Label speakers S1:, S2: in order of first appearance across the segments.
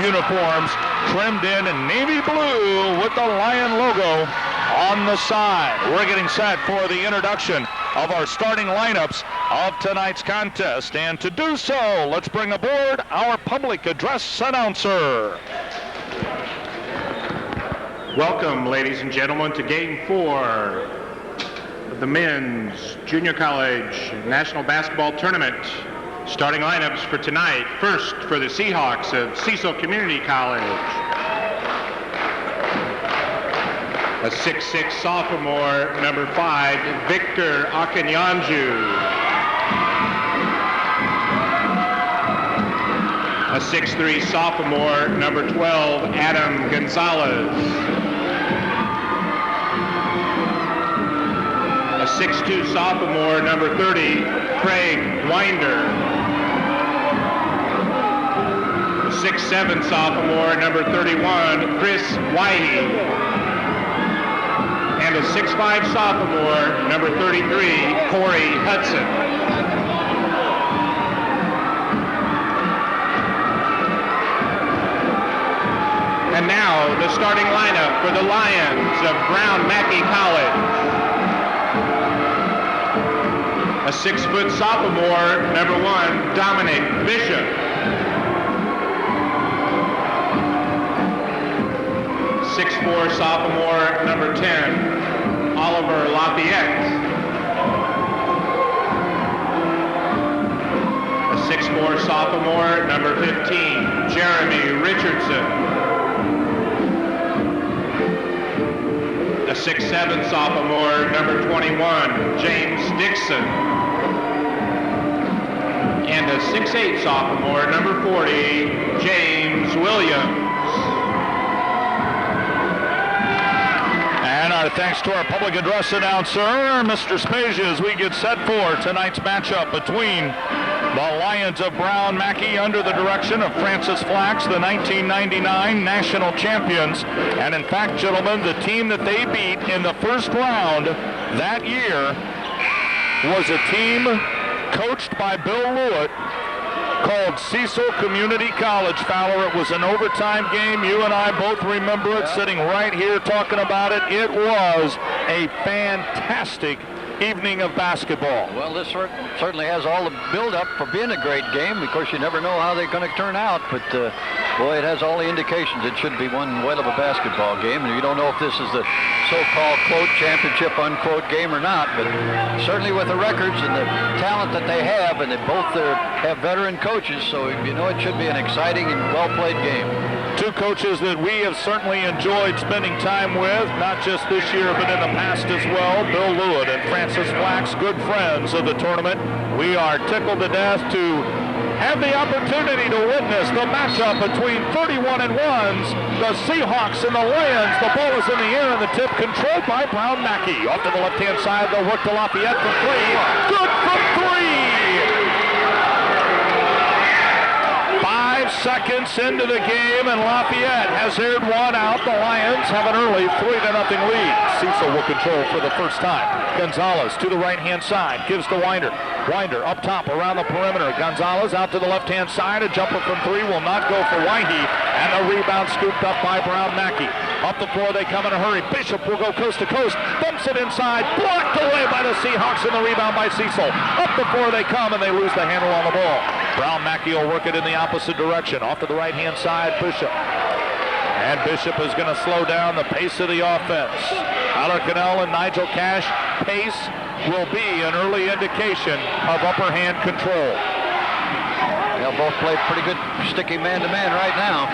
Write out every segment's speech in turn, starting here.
S1: uniforms trimmed in navy blue with the Lion logo on the side. We're getting set for the introduction of our starting lineups of tonight's contest. And to do so, let's bring aboard our public address announcer.
S2: Welcome, ladies and gentlemen, to Game 4 of the Men's Junior College National Basketball Tournament. Starting lineups for tonight. First, for the Seahawks of Cecil Community College, a 6'6" sophomore, number 5, Victor Akanyanju. A 6'3" sophomore, number 12, Adam Gonzalez. A 6'2" sophomore, number 30, Craig Winder. A 6'7" sophomore, number 31, Chris Whitey. And a 6'5" sophomore, number 33, Corey Hudson. And now the starting lineup for the Lions of Brown Mackie College. A 6-foot sophomore, number 1, Dominic Bishop. 6'4" sophomore, number 10, Oliver Lafayette. A 6'4" sophomore, number 15, Jeremy Richardson. A 6'7" sophomore, number 21, James Dixon. And a 6'8" sophomore, number 40, James Williams.
S1: And our thanks to our public address announcer, Mr. Spezia, as we get set for tonight's matchup between the Lions of Brown Mackie under the direction of Francis Flax, the 1999 national champions. And in fact, gentlemen, the team that they beat in the first round that year was a team coached by Bill Lewitt called Cecil Community College. Fowler, it was an overtime game. You and I both remember it, sitting right here talking about it. It was a fantastic evening of basketball.
S3: Well, this certainly has all the build-up for being a great game. Of course, you never know how they're going to turn out, but boy, it has all the indications it should be one whale of a basketball game. And you don't know if this is the so-called quote championship unquote game or not, but certainly with the records and the talent that they have, and they both have veteran coaches, so you know it should be an exciting and well-played game.
S1: Two coaches that we have certainly enjoyed spending time with, not just this year, but in the past as well. Bill Lewitt and Francis Flax, good friends of the tournament. We are tickled to death to have the opportunity to witness the matchup between 31-1s, the Seahawks and the Lions. The ball is in the air and the tip controlled by Brown Mackie. Off to the left-hand side, they'll work to Lafayette for 3. Good from 3! 5 seconds into the game, and Lafayette has aired one out. The Lions have an early 3-0 lead. Cecil will control for the first time. Gonzalez to the right-hand side, gives to Winder. Winder up top around the perimeter. Gonzalez out to the left-hand side. A jumper from 3 will not go for Whitey, and a rebound scooped up by Brown Mackie. Up the floor they come in a hurry. Bishop will go coast to coast, bumps it inside, blocked away by the Seahawks, and the rebound by Cecil. Up the floor they come, and they lose the handle on the ball. Brown Mackie will work it in the opposite direction. Off to the right-hand side, Bishop. And Bishop is going to slow down the pace of the offense. Tyler Cannell and Nigel Cash, pace will be an early indication of upper hand control.
S3: They'll both play pretty good sticky man-to-man right now.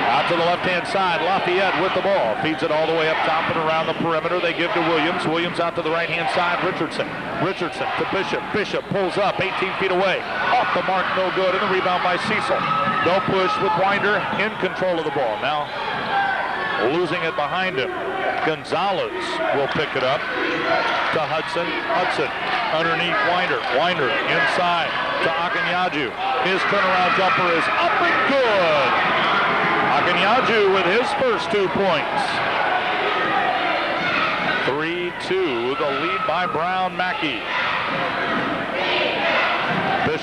S1: Out to the left-hand side, Lafayette with the ball. Feeds it all the way up top and around the perimeter. They give to Williams. Williams out to the right-hand side, Richardson. Richardson to Bishop. Bishop pulls up 18 feet away. Off the mark, no good, and the rebound by Cecil. No push with Winder in control of the ball. Now losing it behind him. Gonzalez will pick it up to Hudson. Hudson underneath Winder. Winder inside to Akanyaju. His turnaround jumper is up and good. Akanyaju with his first 2 points. 3-2, the lead by Brown Mackie.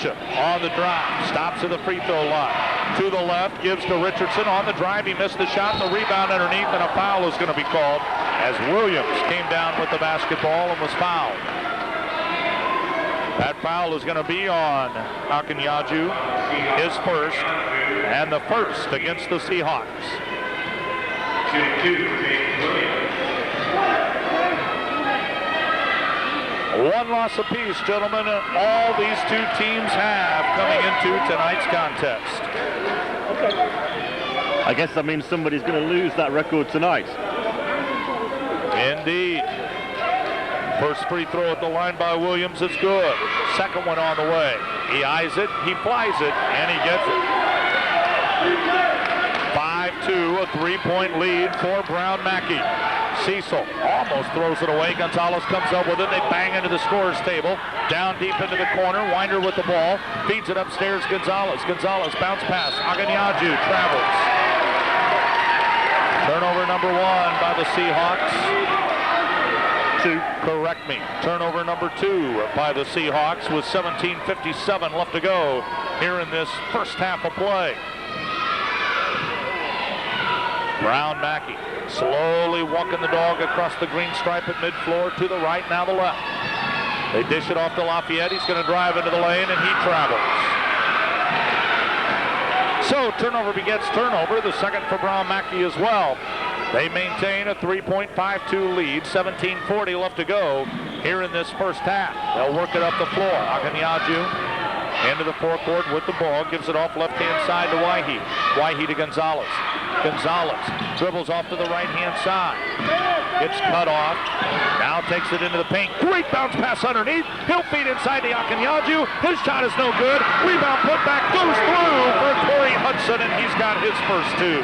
S1: Bishop on the drive, stops at the free throw line. To the left, gives to Richardson on the drive. He missed the shot, the rebound underneath, and a foul is going to be called as Williams came down with the basketball and was fouled. That foul is going to be on Akinyaju, his first, and the first against the Seahawks. One loss apiece, gentlemen, all these two teams have coming into tonight's contest.
S4: I guess that means somebody's going to lose that record tonight.
S1: Indeed. First free throw at the line by Williams is good. Second one on the way. He eyes it, he flies it, and he gets it. 5-2, a three-point lead for Brown Mackie. Cecil almost throws it away. Gonzalez comes up with it. They bang into the scorer's table. Down deep into the corner. Winder with the ball. Feeds it upstairs. Gonzalez. Gonzalez bounce pass. Akinyaju travels. Turnover number one by the Seahawks. Correct me. Turnover number two by the Seahawks with 17:57 left to go here in this first half of play. Brown Mackie slowly walking the dog across the green stripe at mid-floor to the right, now the left. They dish it off to Lafayette. He's going to drive into the lane, and he travels. So turnover begets turnover, the second for Brown Mackie as well. They maintain a 3.52 lead, 17:40 left to go here in this first half. They'll work it up the floor. Akinyaju into the forecourt with the ball, gives it off left-hand side to Waihi. Waihi to Gonzalez. Gonzalez dribbles off to the right-hand side. Gets cut off. Now takes it into the paint. Great bounce pass underneath. He'll feed inside to Akinyaju. His shot is no good. Rebound put back. Goes through for Corey Hudson, and he's got his first two.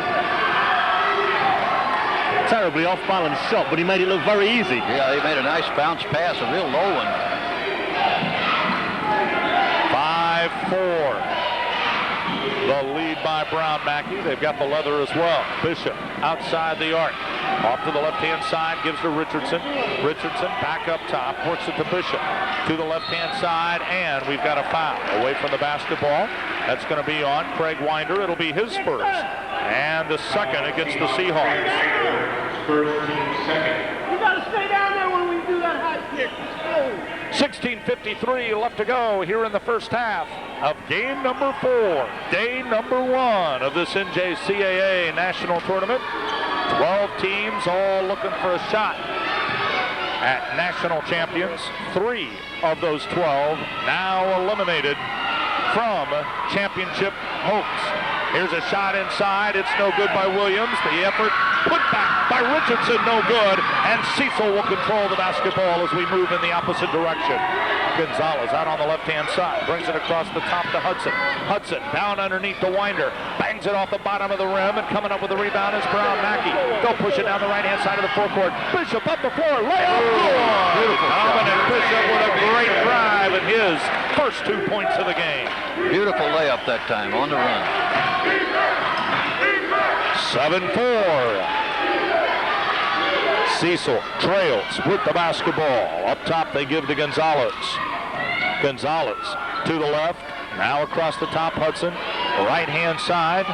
S4: Terribly off-balance shot, but he made it look very easy.
S3: Yeah, he made a nice bounce pass, a real low one.
S1: 5-4. The lead by Brown Mackie. They've got the leather as well. Bishop outside the arc. Off to the left-hand side, gives to Richardson. Richardson back up top, works it to Bishop. To the left-hand side, and we've got a foul away from the basketball. That's going to be on Craig Winder. It'll be his first. And the second against the Seahawks.
S2: First team second.
S5: You got to stay down there when we do that high kick.
S1: 16:53 left to go here in the first half of game number 4, day number 1 of this NJCAA national tournament. 12 teams all looking for a shot at national champions. 3 of those 12 now eliminated from championship hopes. Here's a shot inside. It's no good by Williams. The effort put back by Richardson, no good. And Cecil will control the basketball as we move in the opposite direction. Gonzalez out on the left-hand side. Brings it across the top to Hudson. Hudson down underneath the Winder. Bangs it off the bottom of the rim, and coming up with the rebound is Brown Mackie. They'll push it down the right-hand side of the forecourt. Bishop up the floor. Layup. Beautiful. Dominant Bishop with a great drive and his first 2 points of the game.
S3: Beautiful layup that time on the run.
S1: 7-4. Cecil trails with the basketball. Up top they give to Gonzalez. Gonzalez to the left. Now across the top, Hudson. Right-hand side.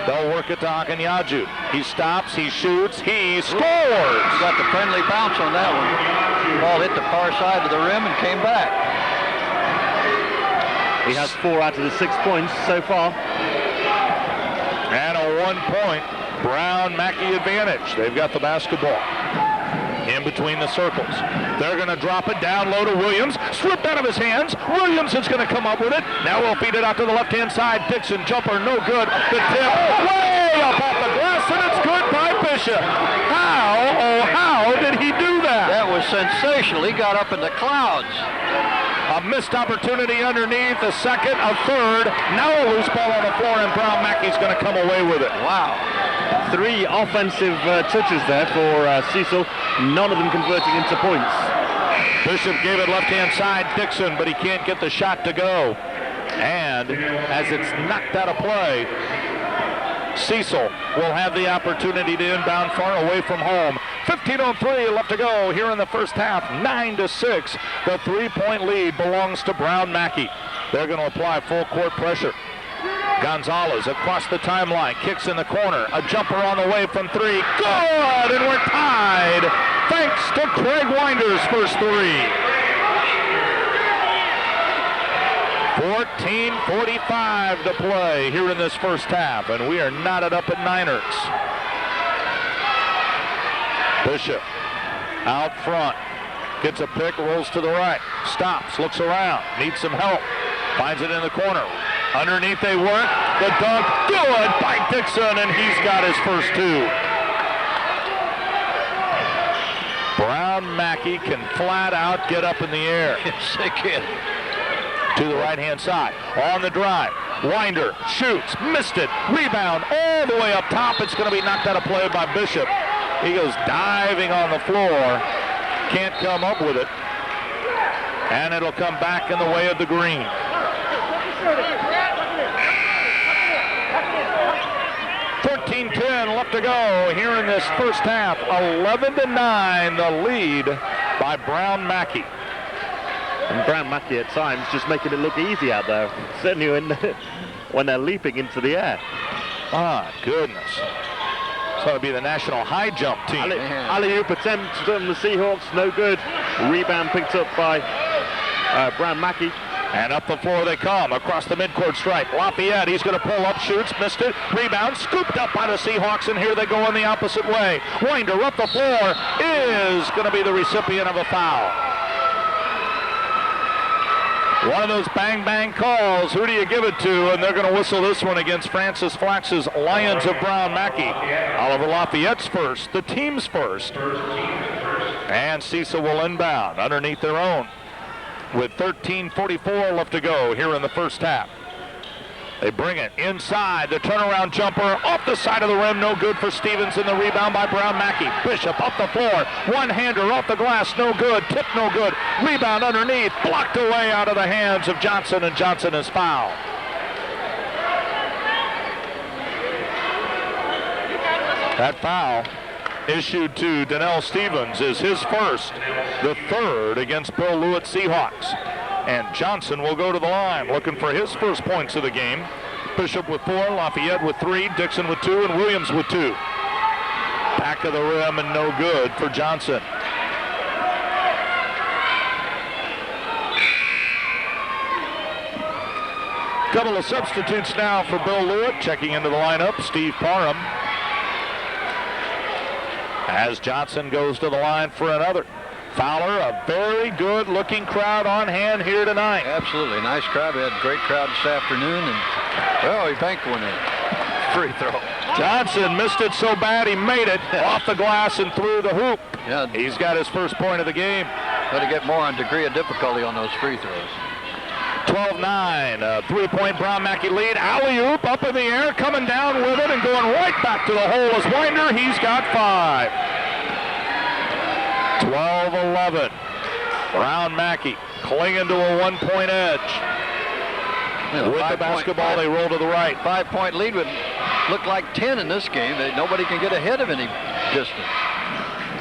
S1: They'll work it to Akinyaju. He stops, he shoots, he scores!
S3: Got the friendly bounce on that one. Ball hit the far side of the rim and came back.
S4: He has 4 out of the 6 points so far.
S1: And a 1-point Brown Mackie advantage. They've got the basketball in between the circles. They're going to drop it down low to Williams. Slipped out of his hands. Williams is going to come up with it. Now we'll feed it out to the left-hand side. Dixon jumper, no good. The tip way up off the glass, and it's good by Bishop. How did he do that?
S3: That was sensational. He got up in the clouds.
S1: A missed opportunity underneath, a second, a third. Now a loose ball on the floor, and Brown Mackie's going to come away with it.
S3: Wow.
S4: 3 offensive touches there for Cecil, none of them converting into points.
S1: Bishop gave it left-hand side, Dixon, but he can't get the shot to go. And as it's knocked out of play, Cecil will have the opportunity to inbound far away from home. 15:03 left to go here in the first half, 9-6. The 3-point lead belongs to Brown Mackie. They're going to apply full court pressure. Gonzalez across the timeline, kicks in the corner. A jumper on the way from three. Good, and we're tied thanks to Craig Winder's first three. 14:45 to play here in this first half, and we are knotted up at Niners. Bishop out front, gets a pick, rolls to the right, stops, looks around, needs some help, finds it in the corner. Underneath they work, the dunk, good by Dixon, and he's got his first two. Brown Mackie can flat out get up in the air.
S3: Yes, they can.
S1: To the right-hand side, on the drive, Winder shoots, missed it, rebound all the way up top. It's going to be knocked out of play by Bishop. He goes diving on the floor, can't come up with it, and it'll come back in the way of the green. 14:10 left to go here in this first half. 11-9, the lead by Brown Mackie.
S4: And Brown Mackie at times just making it look easy out there, certainly when they're leaping into the air.
S1: My goodness. It's going to be the national high jump team.
S4: Alley-oop attempt from the Seahawks, no good. Rebound picked up by Brown Mackie.
S1: And up the floor they come, across the midcourt stripe. Lafayette, he's going to pull up, shoots, missed it. Rebound, scooped up by the Seahawks, and here they go in the opposite way. Winder up the floor is going to be the recipient of a foul. One of those bang-bang calls. Who do you give it to? And they're going to whistle this one against Francis Flax's Lions of Brown Mackie. Oliver Lafayette's first, the team's first. And Cecil will inbound underneath their own with 13:44 left to go here in the first half. They bring it inside. The turnaround jumper off the side of the rim. No good for Stevens, and the rebound by Brown Mackie. Bishop up the floor. One-hander off the glass. No good. Tip no good. Rebound underneath. Blocked away out of the hands of Johnson, and Johnson is fouled. That foul issued to Donnell Stevens is his first, the third against Bill Lewitt Seahawks. And Johnson will go to the line looking for his first points of the game. Bishop with 4, Lafayette with 3, Dixon with 2, and Williams with 2. Back of the rim and no good for Johnson. Couple of substitutes now for Bill Lewitt. Checking into the lineup, Steve Parham. As Johnson goes to the line for another. Fowler, a very good-looking crowd on hand here tonight.
S3: Absolutely, nice crowd. We had a great crowd this afternoon, and well, he banked one in. Free throw.
S1: Johnson missed it so bad he made it off the glass and through the hoop.
S3: Yeah,
S1: he's got his first point of the game.
S3: Got to get more on degree of difficulty on those free throws.
S1: 12-9, a three-point Brown Mackie lead. Alley-oop up in the air, coming down with it and going right back to the hole is Winder. He's got 5. 12-11. Brown Mackie clinging to a 1-point edge.
S3: Yeah,
S1: with the basketball, they roll to the right.
S3: 5-point lead would look like 10 in this game. Nobody can get ahead of any distance.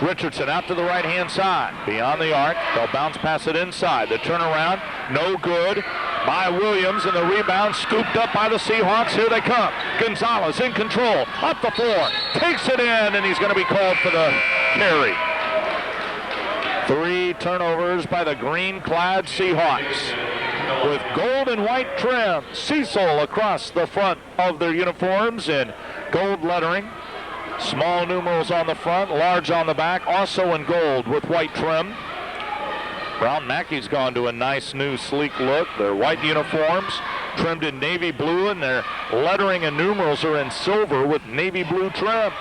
S1: Richardson out to the right-hand side. Beyond the arc, they'll bounce pass it inside. The turnaround, no good by Williams, and the rebound scooped up by the Seahawks. Here they come. Gonzalez in control, up the floor, takes it in, and he's going to be called for the carry. 3 turnovers by the green-clad Seahawks. With gold and white trim, Cecil across the front of their uniforms in gold lettering. Small numerals on the front, large on the back, also in gold with white trim. Brown Mackie's gone to a nice new sleek look. Their white uniforms trimmed in navy blue, and their lettering and numerals are in silver with navy blue trim.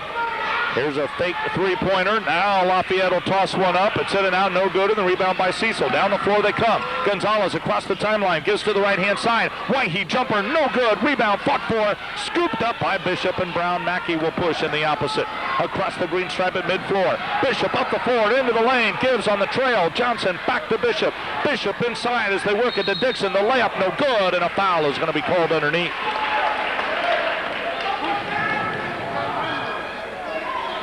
S1: Here's a fake three-pointer. Now Lafayette will toss one up. It's in and out, no good, and the rebound by Cecil. Down the floor they come. Gonzalez across the timeline, gives to the right-hand side. Whitey jumper, no good. Rebound fought for, scooped up by Bishop, and Brown Mackie will push in the opposite. Across the green stripe at mid-floor. Bishop up the floor, into the lane, gives on the trail. Johnson back to Bishop. Bishop inside as they work it to Dixon. The layup, no good, and a foul is going to be called underneath.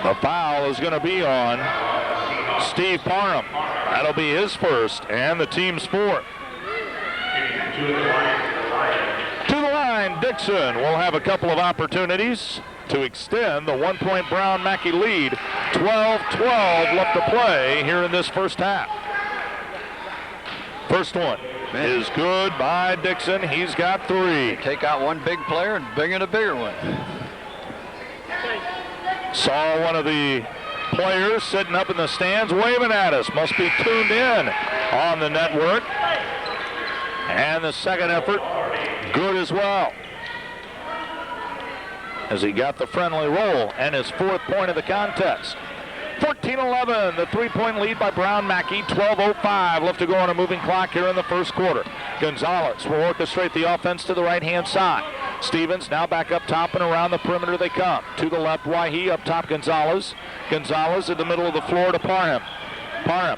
S1: The foul is going to be on Steve Parham. That'll be his first and the team's 4th. And Dixon will have a couple of opportunities to extend the 1-point Brown Mackie lead. 12-12 left to play here in this first half. First one is good by Dixon. He's got 3.
S3: Take out one big player and bring in a bigger one.
S1: Saw one of the players sitting up in the stands waving at us. Must be tuned in on the network. And the second effort, good as well, as he got the friendly roll and his 4th point of the contest. 14-11, the 3-point lead by Brown Mackie. 12:05 left to go on a moving clock here in the first quarter. Gonzalez will orchestrate the offense to the right-hand side. Stevens now back up top and around the perimeter they come. To the left, Wahi, up top Gonzalez. Gonzalez in the middle of the floor to Parham. Parham.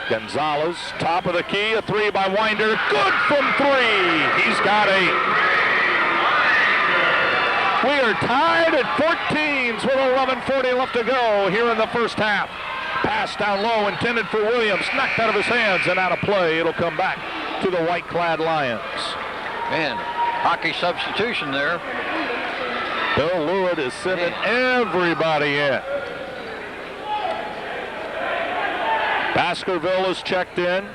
S1: Gonzalez, top of the key, a 3 by Winder. Good from 3. He's got 8. We are tied at 14s with 11:40 left to go here in the first half. Pass down low intended for Williams, knocked out of his hands and out of play. It'll come back to the white-clad Lions.
S3: Man, hockey substitution there.
S1: Bill Lewitt is sending everybody in. Baskerville is checked in.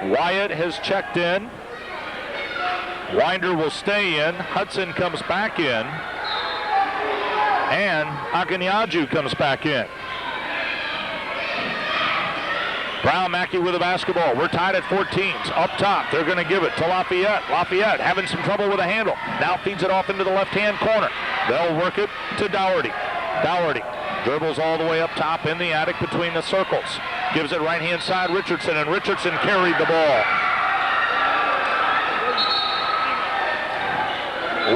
S1: Wyatt has checked in. Winder will stay in. Hudson comes back in. And Akanyaju comes back in. Brown Mackie with the basketball. We're tied at 14s. Up top, they're going to give it to Lafayette. Lafayette having some trouble with the handle. Now feeds it off into the left-hand corner. They'll work it to Dougherty. Dougherty dribbles all the way up top in the attic between the circles. Gives it right-hand side Richardson, and Richardson carried the ball.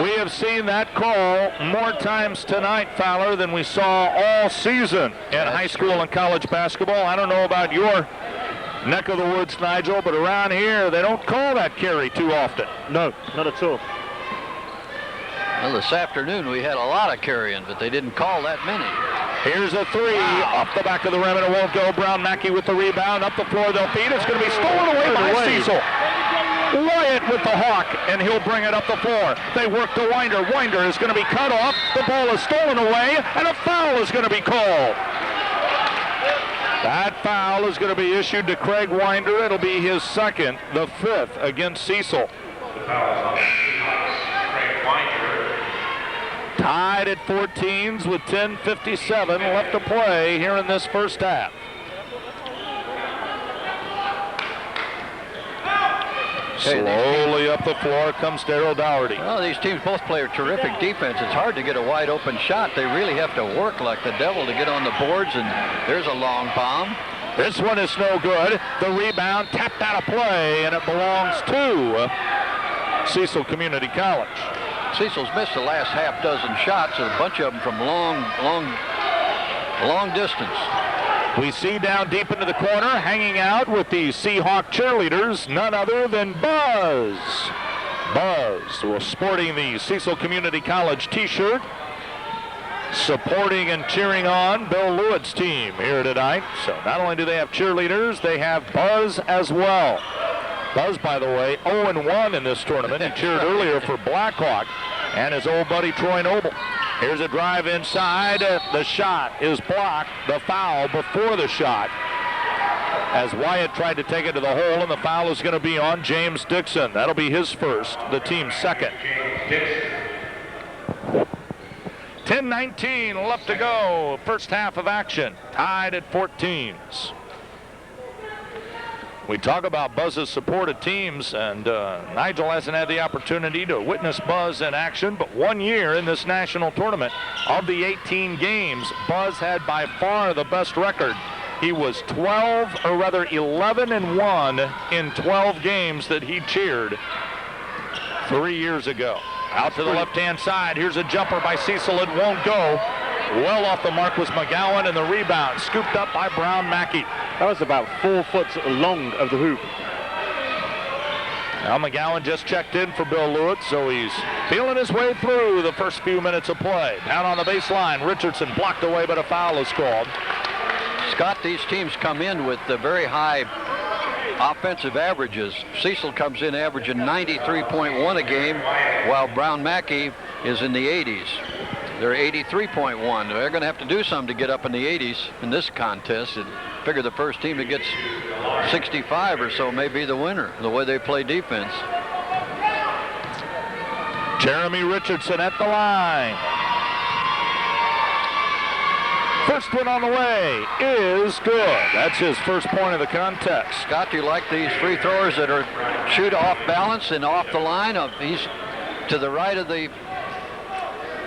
S1: We have seen that call more times tonight, Fowler, than we saw all season in high school and college basketball. I don't know about your neck of the woods, Nigel, but around here they don't call that carry too often.
S4: No, not at all.
S3: Well, this afternoon we had a lot of carrying, but they didn't call that many.
S1: Here's a 3 off the back of the rim, and it won't go. Brown Mackie with the rebound. Up the floor they'll feed. It's going to be stolen away by Cecil. Wyatt with the hawk, and he'll bring it up the floor. They work to Winder. Winder is going to be cut off. The ball is stolen away, and a foul is going to be called. That foul is going to be issued to Craig Winder. It'll be his second, the 5th against Cecil.
S2: The foul is on Craig Winder.
S1: Tied at 14s with 10:57 left to play here in this first half. Slowly up the floor comes Darryl Dougherty.
S3: Well, these teams both play a terrific defense. It's hard to get a wide open shot. They really have to work like the devil to get on the boards, and there's a long bomb.
S1: This one is no good. The rebound tapped out of play, and it belongs to Cecil Community College.
S3: Cecil's missed the last half dozen shots, and a bunch of them from long distance.
S1: We see down deep into the corner, hanging out with the Seahawk cheerleaders, none other than Buzz. Buzz was sporting the Cecil Community College t-shirt, supporting and cheering on Bill Lewitt's team here tonight. So not only do they have cheerleaders, they have Buzz as well. Buzz, by the way, 0-1 in this tournament. He cheered earlier for Blackhawk and his old buddy Troy Noble. Here's a drive inside. The shot is blocked. The foul before the shot, as Wyatt tried to take it to the hole, and the foul is going to be on James Dixon. That'll be his first, the team's second. 10:19 left to go. First half of action. Tied at 14s. We talk about Buzz's supported teams, and Nigel hasn't had the opportunity to witness Buzz in action, but 1 year in this national tournament, of the 18 games, Buzz had by far the best record. He was 11-1 in 12 games that he cheered 3 years ago. Out to the left-hand side. Here's a jumper by Cecil. It won't go. Well off the mark was McGowan, and the rebound scooped up by Brown Mackie.
S4: That was about 4 foot long of the hoop.
S1: Now McGowan just checked in for Bill Lewitt, so he's feeling his way through the first few minutes of play. Down on the baseline, Richardson blocked away, but a foul is called.
S3: Scott, these teams come in with very high offensive averages. Cecil comes in averaging 93.1 a game, while Brown Mackie is in the 80s. They're 83.1. They're going to have to do something to get up in the 80s in this contest. And figure the first team that gets 65 or so may be the winner, the way they play defense.
S1: Jeremy Richardson at the line. First one on the way is good. That's his first point of the contest.
S3: Scott, do you like these free throwers that are shoot off balance and off the line? He's to the right of the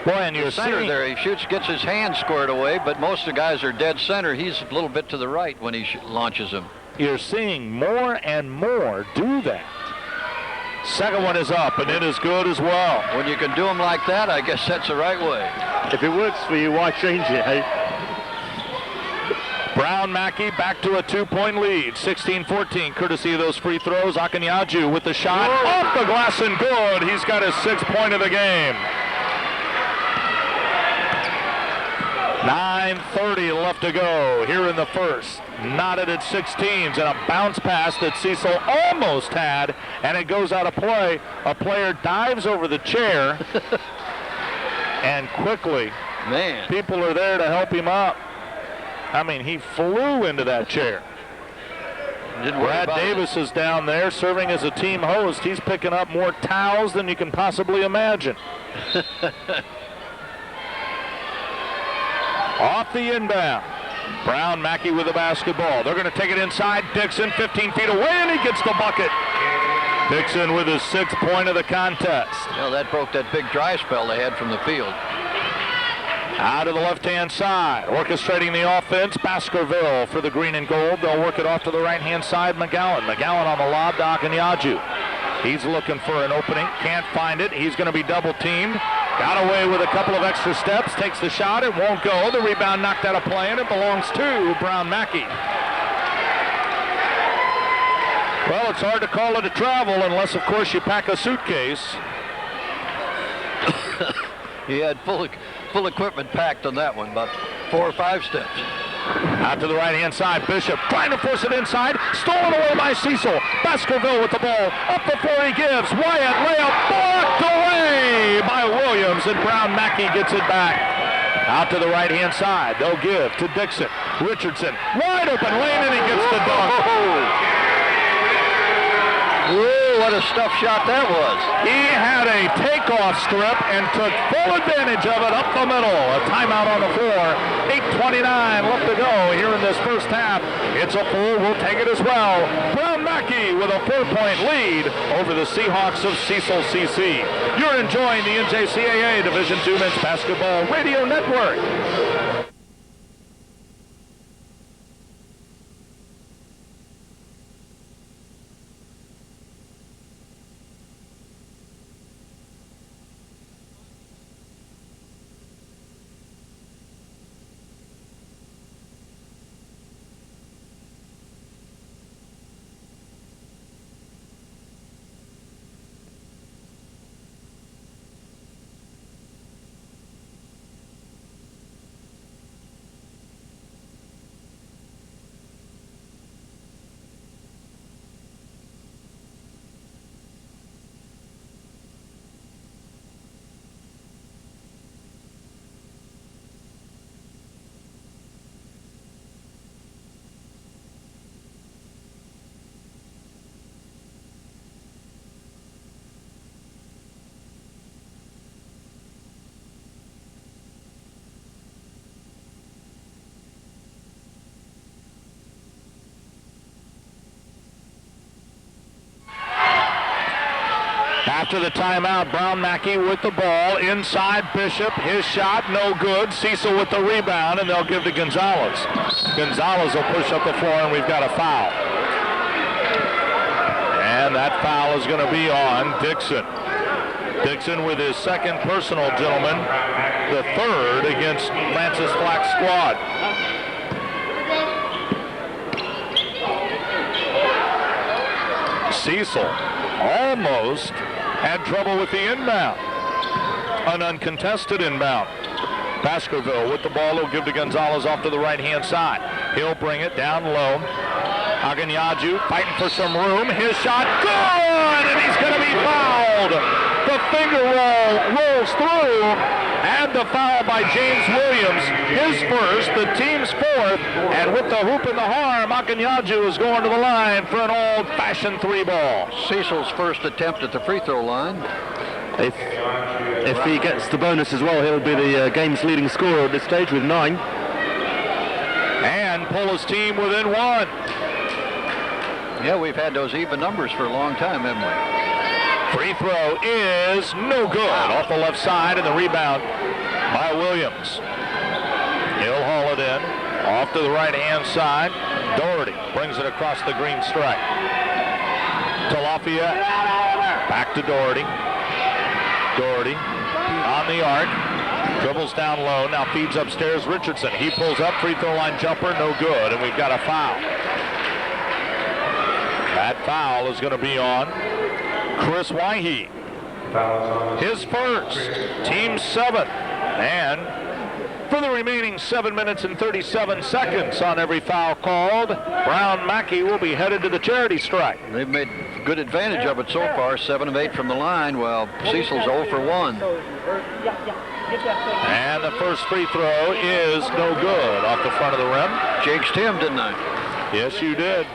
S1: and you're
S3: center
S1: seeing
S3: there. He shoots, gets his hand squared away, but most of the guys are dead center. He's a little bit to the right when he launches them.
S1: You're seeing more and more do that. Second one is up, and it is good as well.
S3: When you can do them like that, I guess that's the right way.
S4: If it works for you, why change it, hey?
S1: Brown Mackie back to a 2-point lead, 16-14, courtesy of those free throws. Akanyaju with the shot, off the glass and good. He's got his 6th point of the game. 9:30 left to go here in the first. Knotted at 16s and a bounce pass that Cecil almost had, and it goes out of play. A player dives over the chair, and quickly, people are there to help him up. I mean, he flew into that chair. Brad Davis is down there serving as a team host. He's picking up more towels than you can possibly imagine. Off the inbound. Brown Mackie with the basketball. They're going to take it inside. Dixon 15 feet away, and he gets the bucket. Dixon with his 6th point of the contest.
S3: Well, that broke that big dry spell they had from the field.
S1: Out of the left-hand side, orchestrating the offense, Baskerville for the green and gold. They'll work it off to the right-hand side, McGowan. McGowan on the lob to Akanyaju. He's looking for an opening, can't find it. He's going to be double-teamed. Got away with a couple of extra steps, takes the shot, it won't go. The rebound knocked out of play, and it belongs to Brown Mackie. Well, it's hard to call it a travel unless, of course, you pack a suitcase.
S3: He had full equipment packed on that one, about 4 or 5 steps.
S1: Out to the right-hand side, Bishop trying to force it inside, stolen away by Cecil. Baskerville with the ball, up the floor he gives. Wyatt layup blocked away by Williams, and Brown Mackie gets it back. Out to the right-hand side, they'll give to Dixon. Richardson, wide open lane, and he gets the dunk.
S3: Whoa, what a stuff shot that was.
S1: He had a takeoff strip and took full advantage of it up the middle. A timeout on the floor. 8:29 left to go here in this first half. It's a full, we'll take it as well. Brown Mackie with a 4-point lead over the Seahawks of Cecil CC. You're enjoying the NJCAA Division II Men's Basketball Radio Network. After the timeout, Brown Mackie with the ball inside Bishop. His shot, no good. Cecil with the rebound, and they'll give to Gonzalez. Gonzalez will push up the floor, and we've got a foul. And that foul is going to be on Dixon. Dixon with his 2nd personal, gentlemen. The 3rd against Lance's Flax squad. Cecil almost had trouble with the inbound. An uncontested inbound. Baskerville with the ball. He'll give to Gonzalez off to the right-hand side. He'll bring it down low. Aganyaju fighting for some room. His shot, good! And he's going to be fouled. The finger roll rolls through, and the foul by James Williams. His first, the team's fourth, and with the hoop in the arm, Aganyaju is going to the line for an old-fashioned 3-ball.
S3: Cecil's first attempt at the free throw line.
S4: If he gets the bonus as well, he'll be the game's leading scorer at this stage with 9.
S1: And pull his team within 1.
S3: Yeah, we've had those even numbers for a long time, haven't we?
S1: Free throw is no good. Off the left side, and the rebound by Williams. He'll haul it in. Off to the right-hand side. Doherty brings it across the green stripe. To Lafayette. Back to Doherty. Doherty on the arc. Dribbles down low. Now feeds upstairs. Richardson. He pulls up. Free throw line jumper. No good. And we've got a foul. That foul is going to be on Chris Wyhe. His first, team 7. And for the remaining 7 minutes and 37 seconds on every foul called, Brown Mackie will be headed to the charity strike.
S3: They've made good advantage of it so far, 7 of 8 from the line, while Cecil's 0 for 1.
S1: And the first free throw is no good off the front of the rim.
S3: Jinxed him, didn't I?
S1: Yes, you did.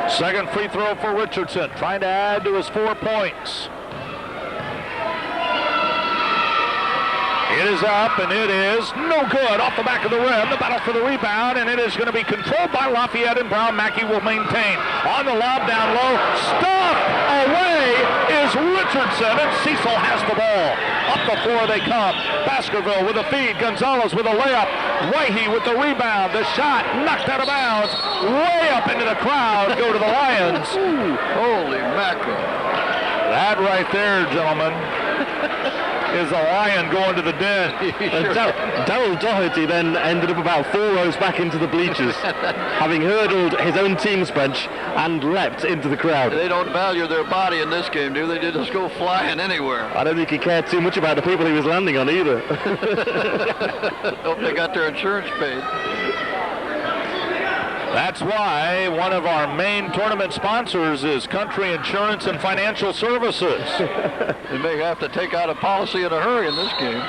S1: Second free throw for Richardson, trying to add to his 4 points. It is up, and it is no good off the back of the rim. The battle for the rebound, and it is going to be controlled by Lafayette, and Brown Mackie will maintain. On the lob down low, stuffed away is Richardson, and Cecil has the ball. Up the floor they come. Baskerville with a feed. Gonzalez with a layup. Wyhe with the rebound. The shot knocked out of bounds. Way up into the crowd. Go to the Lions.
S3: Holy mackerel.
S1: That right there, gentlemen, is a Lion going to the den.
S4: Darryl Doherty then ended up about 4 rows back into the bleachers, having hurdled his own team's bench and leapt into the crowd.
S3: They don't value their body in this game, do they? They just go flying anywhere.
S4: I don't think he cared too much about the people he was landing on either.
S3: Hope they got their insurance paid.
S1: That's why one of our main tournament sponsors is Country Insurance and Financial Services.
S3: They may have to take out a policy in a hurry in this game.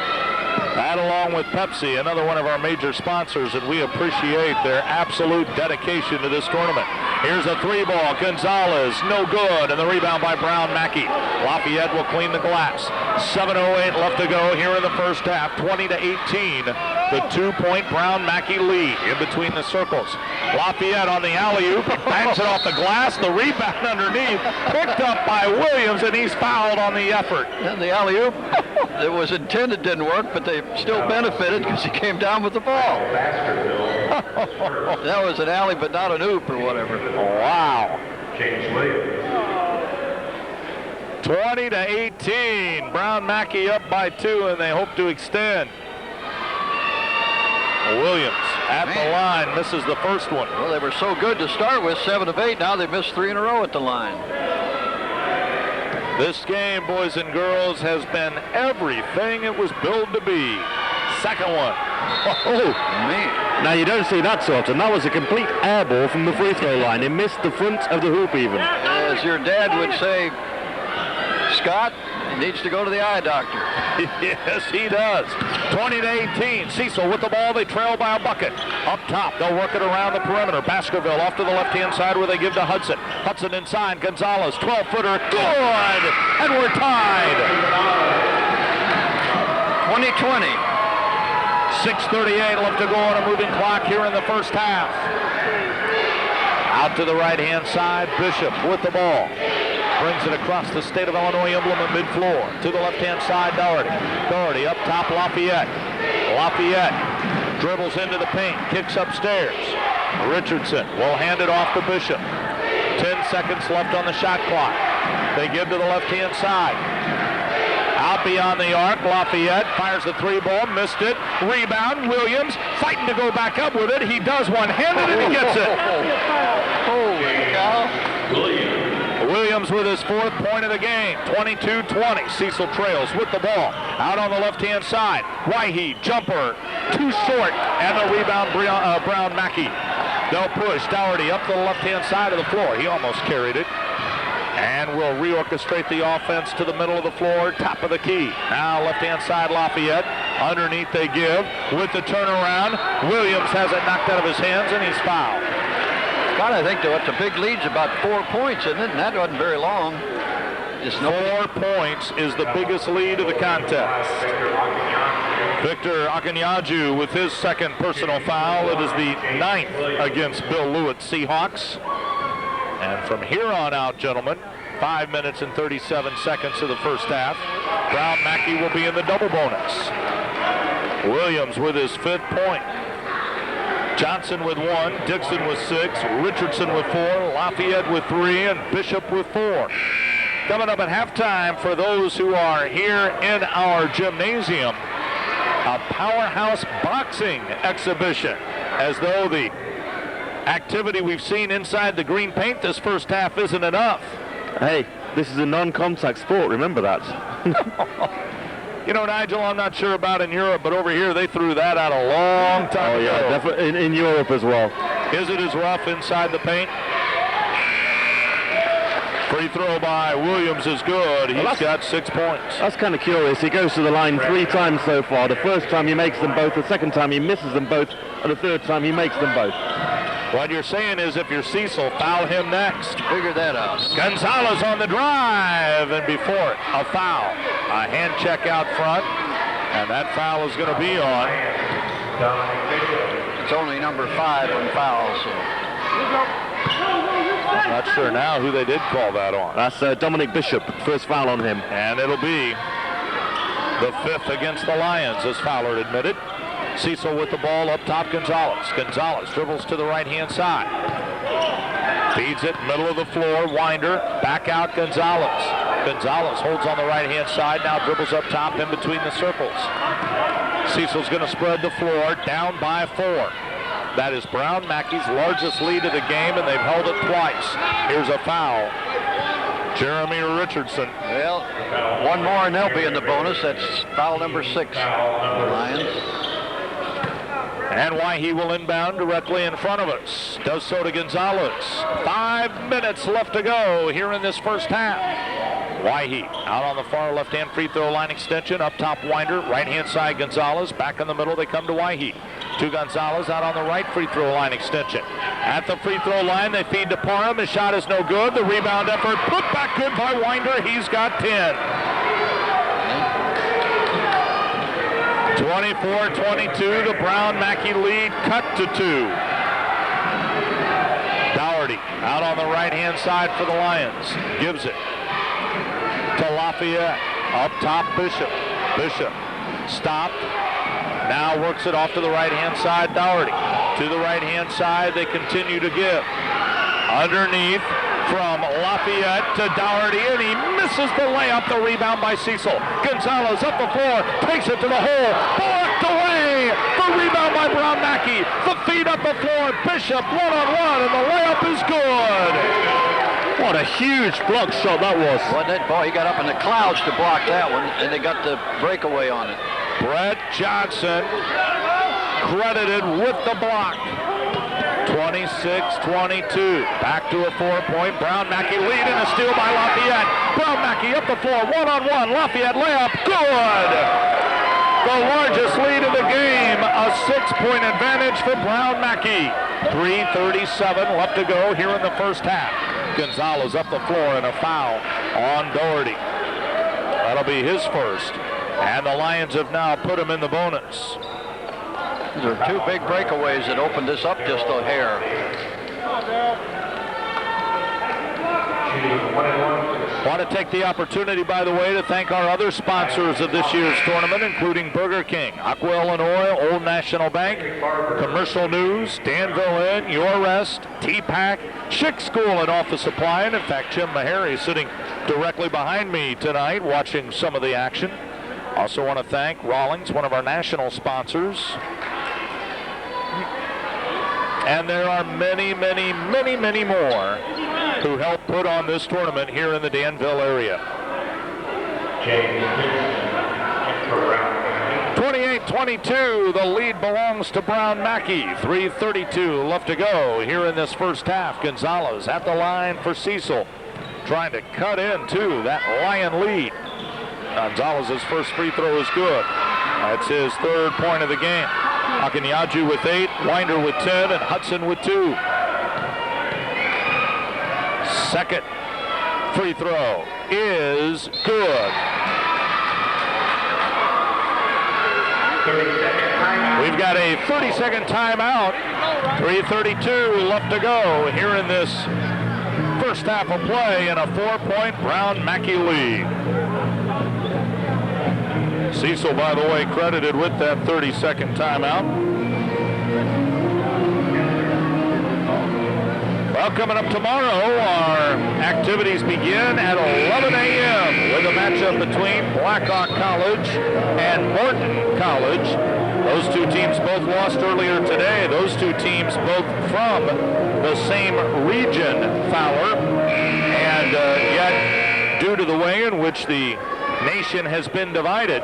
S1: That, along with Pepsi, another one of our major sponsors, and we appreciate their absolute dedication to this tournament. Here's a 3-ball. Gonzalez, no good, and the rebound by Brown Mackie. Lafayette will clean the glass. 7:08 left to go here in the first half. 20-18. The 2-point Brown Mackie lead in between the circles. Lafayette on the alley-oop, bangs it off the glass. The rebound underneath, picked up by Williams, and he's fouled on the effort.
S3: And the alley-oop, it was intended, didn't work, but they still benefited because he came down with the ball. That was an alley, but not an oop or whatever.
S1: Wow. 20-18. Brown Mackie up by 2, and they hope to extend. Williams at the line, misses the first one.
S3: Well, they were so good to start with, 7 of 8. Now they've missed 3 in a row at the line.
S1: This game, boys and girls, has been everything it was billed to be. Second one.
S3: Oh, man.
S4: Now, you don't see that sort, and that was a complete air ball from the free throw line. He missed the front of the hoop even.
S3: As your dad would say, Scott needs to go to the eye doctor.
S1: Yes, he does. 20-18. Cecil with the ball. They trail by a bucket. Up top, they'll work it around the perimeter. Baskerville off to the left-hand side where they give to Hudson. Hudson inside. Gonzalez, 12-footer. Good! And we're tied.
S3: 20-20.
S1: 6:38 left to go on a moving clock here in the first half. Out to the right-hand side. Bishop with the ball. Brings it across the state of Illinois emblem at mid-floor. To the left-hand side, Doherty. Doherty up top, Lafayette. Lafayette dribbles into the paint, kicks upstairs. Richardson will hand it off to Bishop. 10 seconds left on the shot clock. They give to the left-hand side. Out beyond the arc, Lafayette fires the 3-ball, missed it. Rebound, Williams fighting to go back up with it. He does one-handed and he gets it.
S3: Holy cow.
S1: Williams with his 4th point of the game, 22-20. Cecil trails with the ball. Out on the left-hand side. Waihe, jumper, too short, and the rebound, Brown Mackie. They'll push Dougherty up the left-hand side of the floor. He almost carried it. And will reorchestrate the offense to the middle of the floor, top of the key. Now left-hand side, Lafayette. Underneath they give with the turnaround. Williams has it knocked out of his hands, and he's fouled.
S3: God, I think it's a big lead's about 4 points, isn't it? And that wasn't very long. Just
S1: 4 points is the biggest lead of the contest. Victor Akanyaju with his 2nd personal foul. It is the 9th against Bill Lewitt Seahawks. And from here on out, gentlemen, 5 minutes and 37 seconds of the first half. Brown Mackie will be in the double bonus. Williams with his 5th point. Johnson with 1, Dixon with 6, Richardson with 4, Lafayette with 3, and Bishop with 4. Coming up at halftime for those who are here in our gymnasium, a powerhouse boxing exhibition, as though the activity we've seen inside the green paint this first half isn't enough.
S4: Hey, this is a non-contact sport, remember that.
S1: You know, Nigel, I'm not sure about in Europe, but over here they threw that out a long time ago.
S4: Yeah, definitely in Europe as well.
S1: Is it as rough inside the paint? Free throw by Williams is good. He's got 6 points.
S4: That's kind of curious. He goes to the line 3 times so far. The first time he makes them both, the second time he misses them both, and the third time he makes them both.
S1: What you're saying is if you're Cecil, foul him next.
S3: Figure that out.
S1: Gonzalez on the drive, and before it, a foul. A hand check out front, and that foul is going to be on.
S3: It's only number 5 on fouls. So.
S1: I'm not sure now who they did call that on.
S4: That's Dominic Bishop, first foul on him.
S1: And it'll be the 5th against the Lions, as Fowler admitted. Cecil with the ball up top, Gonzalez. Gonzalez dribbles to the right-hand side. Feeds it, middle of the floor, Winder, back out Gonzalez. Gonzalez holds on the right-hand side, now dribbles up top in between the circles. Cecil's going to spread the floor, down by 4. That is Brown Mackey's largest lead of the game, and they've held it twice. Here's a foul. Jeremy Richardson.
S3: Well, one more and they'll be in the bonus. That's foul number 6 for the Lions.
S1: And Waihe will inbound directly in front of us. Does so to Gonzalez. 5 minutes left to go here in this first half. Waihe out on the far left-hand free throw line extension. Up top, Winder. Right-hand side, Gonzalez. Back in the middle, they come to Waihe. To Gonzalez out on the right free throw line extension. At the free throw line, they feed to Parham. His shot is no good. The rebound effort put back good by Winder. He's got 10. 24-22, the Brown Mackie lead cut to 2. Dougherty out on the right-hand side for the Lions. Gives it to Lafayette. Up top, Bishop. Bishop stopped. Now works it off to the right-hand side, Dougherty. To the right-hand side, they continue to give. Underneath from Lafayette to Dougherty, and he misses the layup. The rebound by Cecil. Gonzalez up the floor, takes it to the hole, blocked away. The rebound by Brown Mackie. The feed up the floor, Bishop one-on-one, and the layup is good.
S4: What a huge block shot that was.
S3: Wasn't it? Boy, he got up in the clouds to block that one, and they got the breakaway on it.
S1: Brett Johnson credited with the block. 26-22. Back to a 4-point. Brown Mackie lead and a steal by Lafayette. Brown Mackie up the floor, one-on-one. Lafayette layup, good! The largest lead of the game, a 6-point advantage for Brown Mackie. 3:37 left to go here in the first half. Gonzalez up the floor and a foul on Dougherty. That'll be his first. And the Lions have now put him in the bonus.
S3: There are 2 big breakaways that opened this up just a hair.
S1: Want to take the opportunity, by the way, to thank our other sponsors of this year's tournament, including Burger King, Aqua Illinois, Old National Bank, Commercial News, Danville Inn, Your Rest, T-Pack, Schick School and Office Supply, and in fact, Jim Meharry is sitting directly behind me tonight watching some of the action. Also want to thank Rawlings, one of our national sponsors. And there are many, many, many, many more who helped put on this tournament here in the Danville area. 28-22, the lead belongs to Brown Mackie. 3:32 left to go here in this first half. Gonzalez at the line for Cecil, trying to cut into that Lion lead. Gonzalez's first free throw is good. That's his third point of the game. Akinyaju with 8, Winder with 10, and Hudson with 2. Second free throw is good. We've got a 30-second timeout. 3:32 left to go here in this first half of play, and a 4-point Brown Mackie lead. Cecil, by the way, credited with that 30-second timeout. Well, coming up tomorrow, our activities begin at 11 a.m. with a matchup between Blackhawk College and Morton College. Those two teams both lost earlier today. Those two teams both from the same region, Fowler. And yet, due to the way in which the nation has been divided,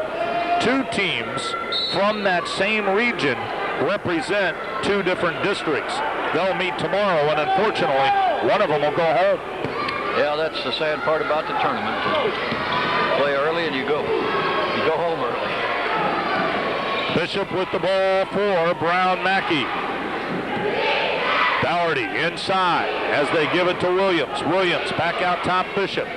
S1: two teams from that same region represent two different districts. They'll meet tomorrow, and unfortunately, one of them will go home.
S3: Yeah, that's the sad part about the tournament. Play early and you go home early.
S1: Bishop with the ball for Brown Mackie. Dougherty inside as they give it to Williams. Williams back out top Bishop.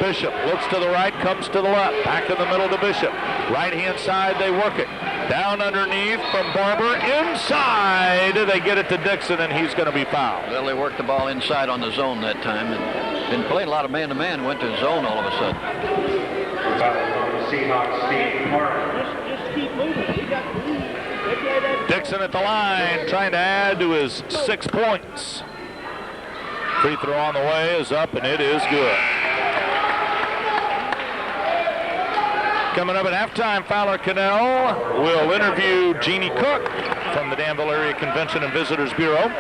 S1: Bishop looks to the right, comes to the left. Back in the middle to Bishop. Right-hand side, they work it. Down underneath from Barber. Inside, they get it to Dixon, and he's going to be fouled.
S3: Well, they worked the ball inside on the zone that time, and been playing a lot of man-to-man, went to zone all of a sudden.
S5: Just keep moving. We got the lead.
S1: Dixon at the line, trying to add to his 6 points. Free throw on the way is up, and it is good. Coming up at halftime, Fowler Cannell will interview Jeannie Cook from the Danville Area Convention and Visitors Bureau.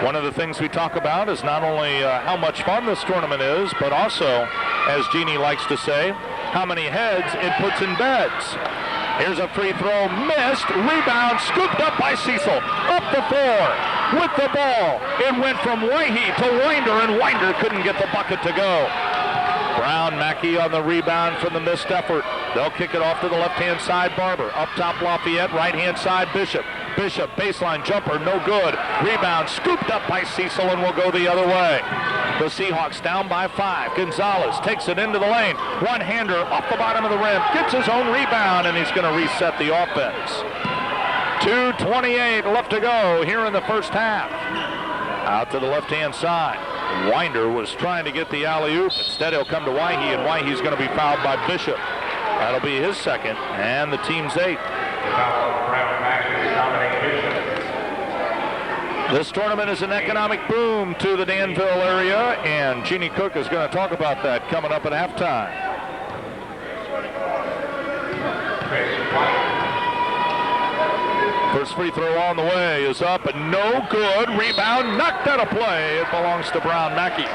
S1: One of the things we talk about is not only how much fun this tournament is, but also, as Jeannie likes to say, how many heads it puts in beds. Here's a free throw missed. Rebound scooped up by Cecil. Up the floor with the ball. It went from Wahi to Winder, and Winder couldn't get the bucket to go. Brown Mackie on the rebound from the missed effort. They'll kick it off to the left-hand side, Barber. Up top, Lafayette. Right-hand side, Bishop. Bishop, baseline jumper, no good. Rebound scooped up by Cecil and will go the other way. The Seahawks down by 5. Gonzalez takes it into the lane. One-hander off the bottom of the rim. Gets his own rebound, and he's going to reset the offense. 2:28 left to go here in the first half. Out to the left-hand side. Winder was trying to get the alley-oop. Instead, he'll come to Wahi, and Wahi's going to be fouled by Bishop. That'll be his second, and the team's 8th. This tournament is an economic boom to the Danville area, and Jeannie Cook is going to talk about that coming up at halftime. First free throw on the way is up, and no good. Rebound knocked out of play. It belongs to Brown Mackie.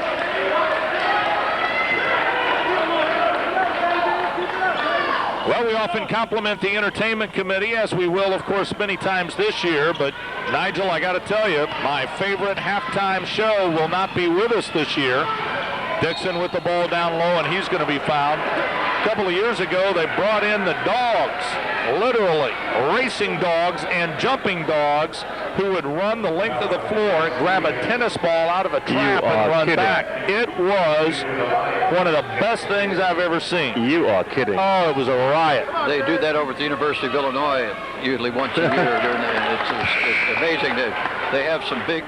S1: Well, we often compliment the entertainment committee, as we will, of course, many times this year. But, Nigel, I got to tell you, my favorite halftime show will not be with us this year. Dixon with the ball down low, and he's going to be fouled. A couple of years ago, they brought in the dogs, literally racing dogs and jumping dogs, who would run the length of the floor, grab a tennis ball out of a trap and run back. It was one of the best things I've ever seen.
S4: You are kidding.
S1: Oh, it was a riot.
S3: They do that over at the University of Illinois usually once a year. It's amazing. They have some big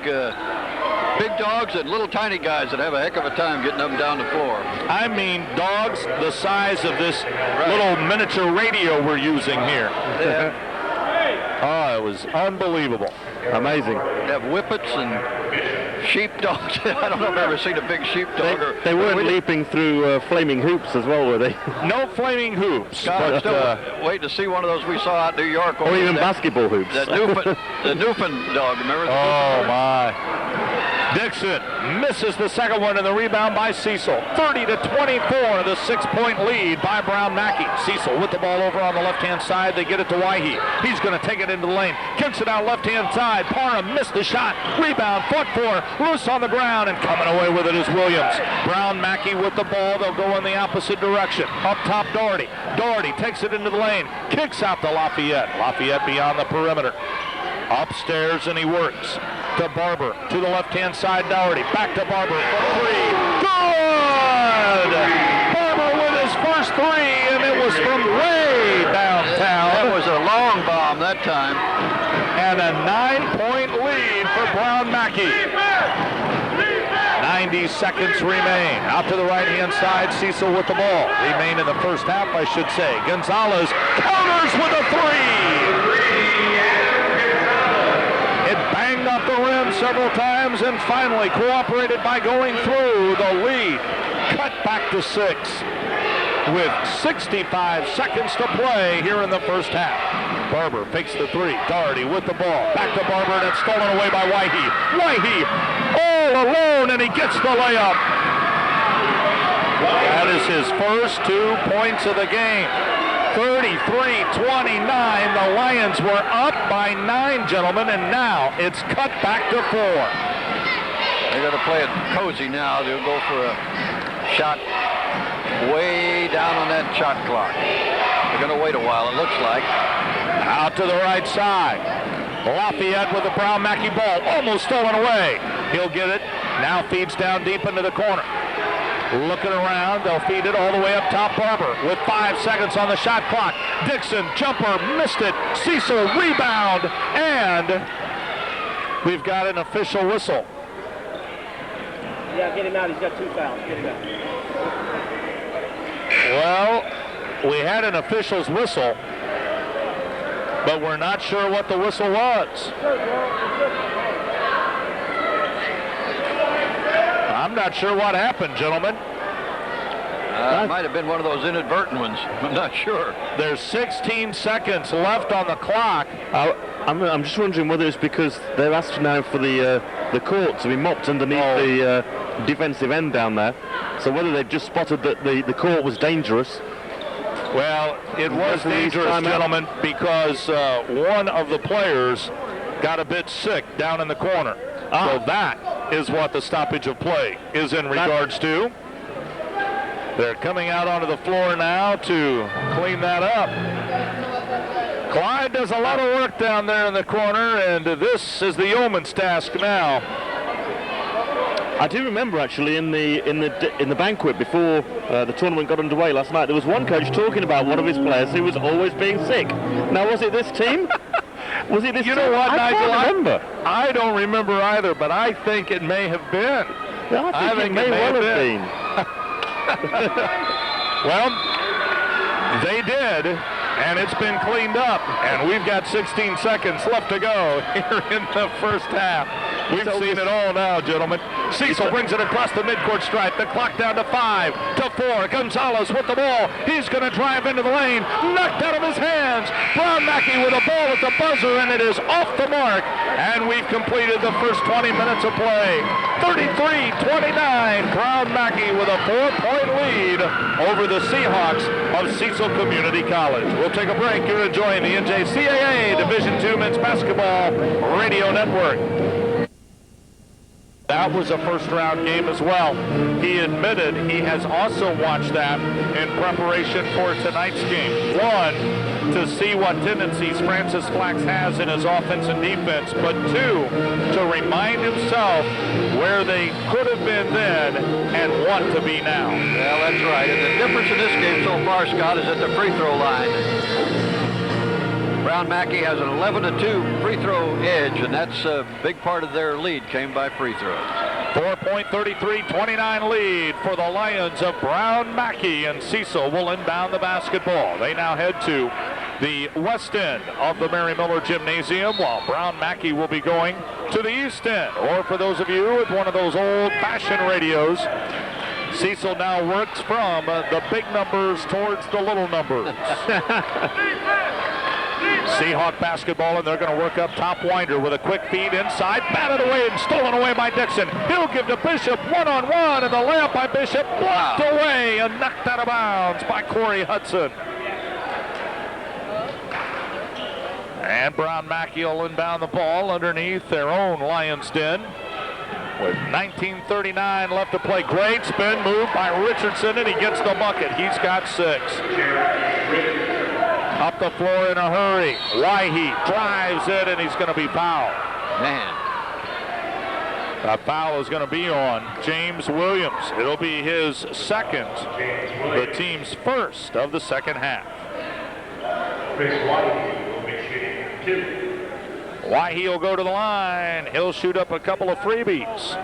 S3: dogs and little tiny guys that have a heck of a time getting up and down the floor.
S1: I mean, dogs the size of this little miniature radio we're using here.
S3: Yeah.
S1: Oh, it was unbelievable.
S4: Amazing.
S3: They have whippets and sheepdogs. I don't know if I've ever seen a big sheepdog.
S4: They weren't leaping through flaming hoops as well, were they?
S1: No flaming hoops.
S3: God,
S1: but,
S3: still waiting to see one of those we saw out in New York.
S4: Or even basketball hoops.
S3: The Newfoundland dog, remember?
S1: Oh, my. Dixon misses the second one, and the rebound by Cecil. 30-24, the 6-point lead by Brown Mackie. Cecil with the ball over on the left-hand side. They get it to Waihe. He's going to take it into the lane. Kicks it out left-hand side. Parham missed the shot. Rebound, fought for, loose on the ground, and coming away with it is Williams. Brown Mackie with the ball. They'll go in the opposite direction. Up top, Doherty. Doherty takes it into the lane. Kicks out to Lafayette. Lafayette beyond the perimeter. Upstairs, and he works to Barber. To the left-hand side, Doherty. Back to Barber for three. Good! Barber with his first three, and it was from way downtown.
S3: That was a long bomb that time.
S1: And a 9-point lead for Brown Mackie. 90 seconds remain. Out to the right-hand side, Cecil with the ball. Remain in the first half, I should say. Gonzalez counters with a three. It banged off the rim several times and finally cooperated by going through. The lead cut back to 6 with 65 seconds to play here in the first half. Barber fakes the three. Doherty with the ball. Back to Barber, and it's stolen away by Waihe. Waihe all alone, and he gets the layup. That is his first 2 points of the game. 33-29. The Lions were up by 9, gentlemen, and now it's cut back to 4.
S3: They're going to play it cozy now. They'll go for a shot way down on that shot clock. They're going to wait a while, it looks like.
S1: Out to the right side. Lafayette with the Brown Mackie ball. Almost stolen away. He'll get it. Now feeds down deep into the corner. Looking around, they'll feed it all the way up top. Barber with 5 seconds on the shot clock. Dixon, jumper, missed it. Cecil, rebound, and we've got an official whistle.
S5: Yeah, get him out. He's got 2 fouls. Get him out.
S1: Well, we had an official's whistle, but we're not sure what the whistle was. I'm not sure what happened, gentlemen.
S3: It might have been one of those inadvertent ones. I'm not sure.
S1: There's 16 seconds left on the clock.
S4: I'm just wondering whether it's because they're asked now for the court to be mopped underneath the defensive end down there. So whether they've just spotted that the court was dangerous.
S1: Well, it was dangerous, gentlemen, because one of the players got a bit sick down in the corner. So that is what the stoppage of play is in regards to. They're coming out onto the floor now to clean that up. Clyde does a lot of work down there in the corner, and this is the yeoman's task now.
S4: I do remember actually in the banquet before the tournament got underway last night, there was one coach talking about one of his players who was always being sick. Now, was it this team? Was it this team?
S1: You know what,
S4: I
S1: Nigel?
S4: can't remember.
S1: I don't remember either, but I think it may have been.
S4: Yeah, I think it may well have been.
S1: Well, they did, and it's been cleaned up, and we've got 16 seconds left to go here in the first half. We've seen it all now, gentlemen. Cecil brings it across the midcourt stripe. The clock down to 5 to 4. Gonzalez with the ball. He's going to drive into the lane. Knocked out of his hands. Brown Mackie with a ball at the buzzer, and it is off the mark. And we've completed the first 20 minutes of play. 33-29. Brown Mackie with a 4-point lead over the Seahawks of Cecil Community College. We'll take a break. You're enjoying the NJCAA Division II Men's Basketball Radio Network. That was a first-round game as well. He admitted he has also watched that in preparation for tonight's game. One, to see what tendencies Francis Flax has in his offense and defense, but 2, to remind himself where they could have been then and want to be now.
S3: Well, that's right. And the difference in this game so far, Scott, is at the free throw line. Brown Mackie has an 11-2 free throw edge, and that's a big part of their lead came by free throws.
S1: 4-point 33-29 lead for the Lions of Brown Mackie, and Cecil will inbound the basketball. They now head to the west end of the Mary Miller Gymnasium, while Brown Mackie will be going to the east end, or for those of you with one of those old-fashioned radios, Cecil now works from the big numbers towards the little numbers. Seahawk basketball, and they're going to work up top. Winder with a quick feed inside, batted away and stolen away by Dixon. He'll give to Bishop one-on-one, and the layup by Bishop blocked away and knocked out of bounds by Corey Hudson. And Brown Mackie will inbound the ball underneath their own Lions den. With 19:39 left to play. Great spin move by Richardson, and he gets the bucket. He's got 6. Up the floor in a hurry. Waihe drives it, and he's going to be fouled.
S3: Man.
S1: A foul is going to be on James Williams. It'll be his second, the team's first of the second half. Waihe will go to the line. He'll shoot up a couple of freebies.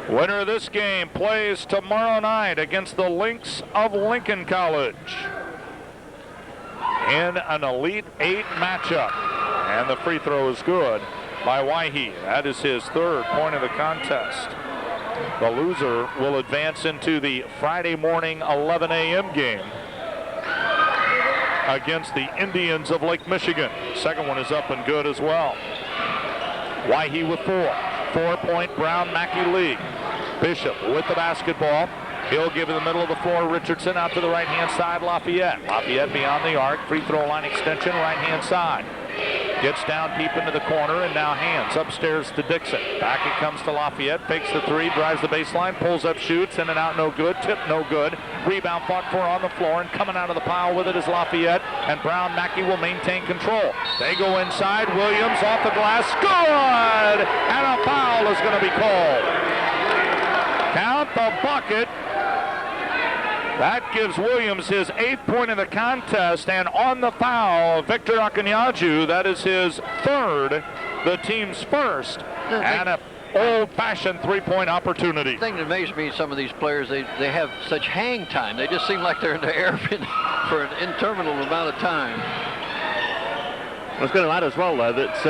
S1: Winner of this game plays tomorrow night against the Lynx of Lincoln College in an Elite 8 matchup. And the free throw is good by Waihe. That is his 3rd point of the contest. The loser will advance into the Friday morning 11 a.m. game against the Indians of Lake Michigan. Second one is up and good as well. Waihe with 4. 4-point Brown Mackie lead. Bishop with the basketball. He'll give in the middle of the floor. Richardson out to the right-hand side. Lafayette. Lafayette beyond the arc. Free throw line extension, right-hand side. Gets down deep into the corner, and now hands upstairs to Dixon. Back it comes to Lafayette. Fakes the 3, drives the baseline, pulls up, shoots, in and out, no good. Tip, no good. Rebound fought for on the floor, and coming out of the pile with it is Lafayette, and Brown Mackie will maintain control. They go inside. Williams off the glass. Good! And a foul is going to be called. Count the bucket. That gives Williams his 8th point of the contest, and on the foul, Victor Akanyaju, that is his 3rd, the team's 1st, and an old-fashioned 3-point opportunity.
S3: The thing that amazes me, some of these players, they have such hang time. They just seem like they're in the air for an interminable amount of time.
S4: I was going to add as well, though, that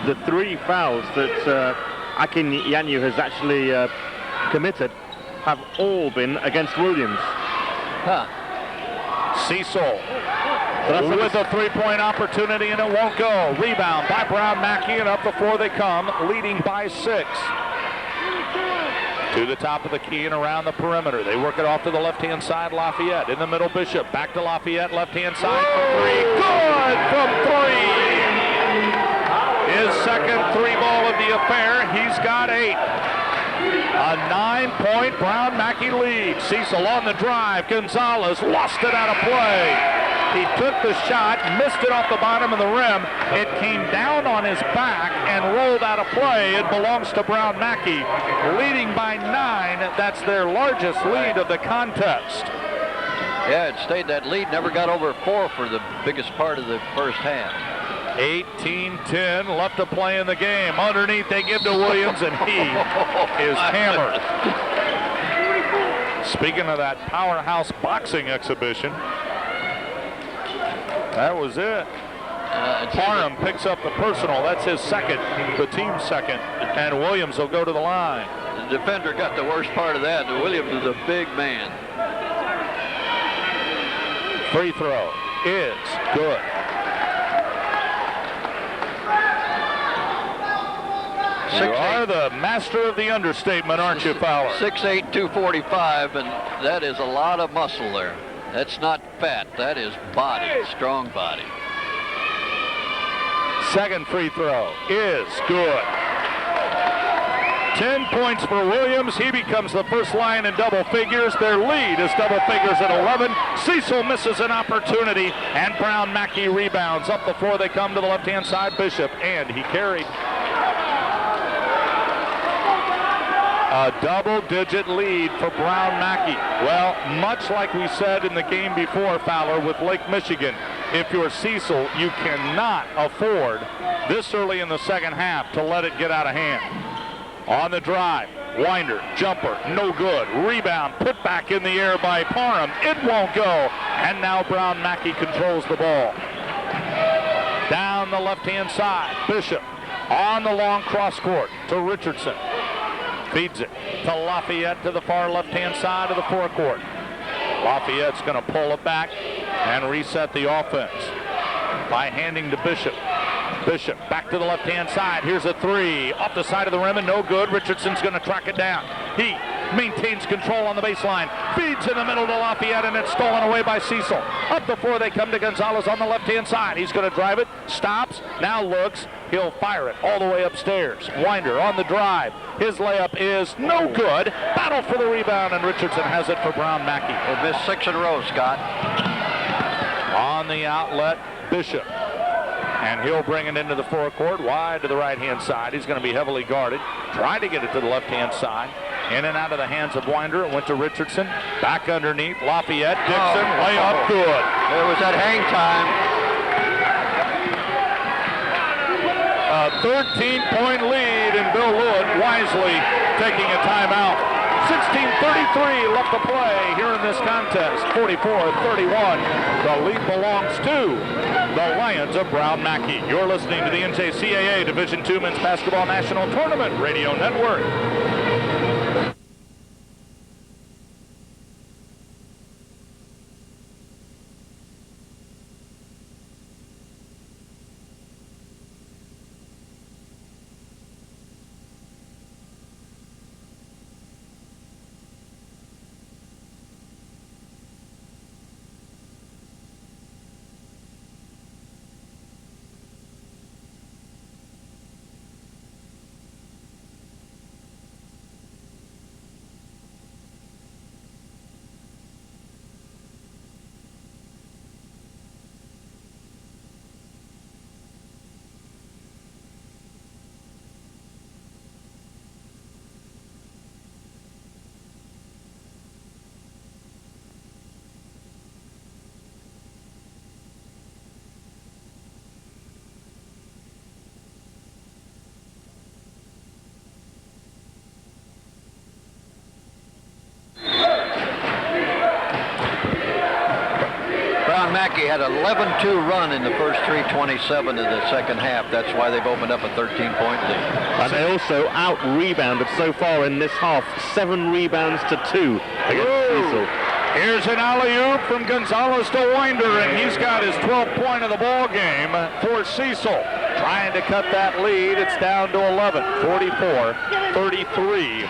S4: the 3 fouls that Akanyaju has actually committed have all been against Williams.
S1: Cecil with a 3-point opportunity, and it won't go. Rebound by Brown Mackie, and up the floor they come, leading by 6. To the top of the key and around the perimeter. They work it off to the left-hand side. Lafayette in the middle. Bishop back to Lafayette, left-hand side for 3. Good from 3. His second 3-ball of the affair. He's got 8. A 9-point Brown Mackie lead. Cecil on the drive. Gonzalez lost it out of play. He took the shot, missed it off the bottom of the rim. It came down on his back and rolled out of play. It belongs to Brown Mackie, leading by 9. That's their largest lead of the contest.
S3: Yeah, it stayed that lead. Never got over 4 for the biggest part of the first half.
S1: 18-10 left to play in the game. Underneath they give to Williams, and he is hammered. Speaking of that powerhouse boxing exhibition, that was it. Parham picks up the personal. That's his 2nd, the team's 2nd, and Williams will go to the line.
S3: The defender got the worst part of that. Williams is a big man.
S1: Free throw is good. You are the master of the understatement, aren't you, Fowler?
S3: 6'8", 245, and that is a lot of muscle there. That's not fat. That is body, strong body.
S1: Second free throw is good. 10 points for Williams. He becomes the first Lion in double figures. Their lead is double figures at 11. Cecil misses an opportunity, and Brown Mackie rebounds. Up the floor they come to the left-hand side. Bishop, and he carried. A double-digit lead for Brown Mackie. Well, much like we said in the game before, Fowler, with Lake Michigan, if you're Cecil, you cannot afford this early in the second half to let it get out of hand. On the drive, Winder, jumper, no good. Rebound, put back in the air by Parham. It won't go. And now Brown Mackie controls the ball. Down the left-hand side, Bishop on the long cross court to Richardson. Feeds it to Lafayette to the far left-hand side of the forecourt. Lafayette's going to pull it back and reset the offense by handing to Bishop. Bishop back to the left-hand side. Here's a three. Off the side of the rim and no good. Richardson's going to track it down. He maintains control on the baseline. Feeds in the middle to Lafayette, and it's stolen away by Cecil. Up the floor they come to Gonzalez on the left-hand side. He's going to drive it. Stops. Now looks. He'll fire it all the way upstairs. Winder on the drive. His layup is no good. Battle for the rebound, and Richardson has it for Brown Mackie.
S3: They missed 6 in a row, Scott.
S1: On the outlet, Bishop. And he'll bring it into the forecourt, wide to the right-hand side. He's going to be heavily guarded. Tried to get it to the left-hand side. In and out of the hands of Winder. It went to Richardson. Back underneath. Lafayette. Dixon. Layup. Good.
S3: There was that hang time.
S1: A 13-point lead, and Bill Lewitt wisely taking a timeout. 16:33 left to play here in this contest. 44-31. The lead belongs to the Lions of Brown Mackie. You're listening to the NJCAA Division II Men's Basketball National Tournament Radio Network.
S3: Mackie had an 11-2 run in the first 3:27 of the second half. That's why they've opened up a 13-point lead.
S4: And they also out-rebounded so far in this half. 7 rebounds to 2 against Cecil.
S1: Here's an alley-oop from Gonzalez to Winder, and he's got his 12th point of the ball game for Cecil. Trying to cut that lead. It's down to 11. 44-33.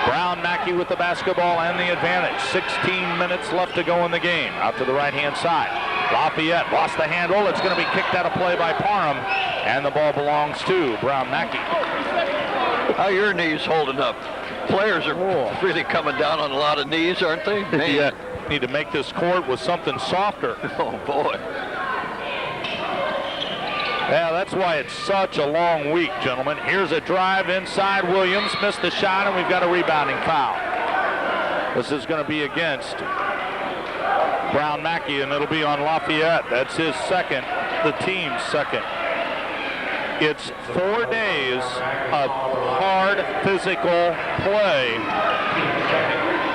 S1: Brown Mackie with the basketball and the advantage. 16 minutes left to go in the game. Out to the right-hand side. Lafayette lost the handle. It's going to be kicked out of play by Parham, and the ball belongs to Brown Mackie.
S3: How are your knees holding up? Players are really coming down on a lot of knees, aren't they?
S1: Yeah. Need to make this court with something softer.
S3: Oh, boy.
S1: Yeah, that's why it's such a long week, gentlemen. Here's a drive inside. Williams missed the shot, and we've got a rebounding foul. This is going to be against Brown Mackie, and it'll be on Lafayette. That's his second, the team's second. It's 4 days of hard physical play.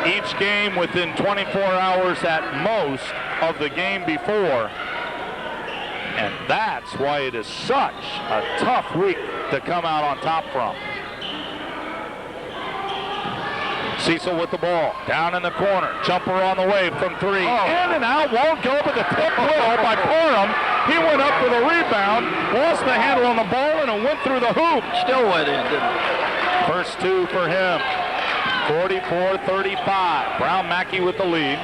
S1: Each game within 24 hours at most of the game before. And that's why it is such a tough week to come out on top from. Cecil with the ball, down in the corner. Jumper on the way from 3. In and out, won't go, but the tip will by Parham. He went up for the rebound, lost the handle on the ball, and it went through the hoop.
S3: Still went in, didn't it?
S1: First 2 for him. 44-35. Brown Mackie with the lead.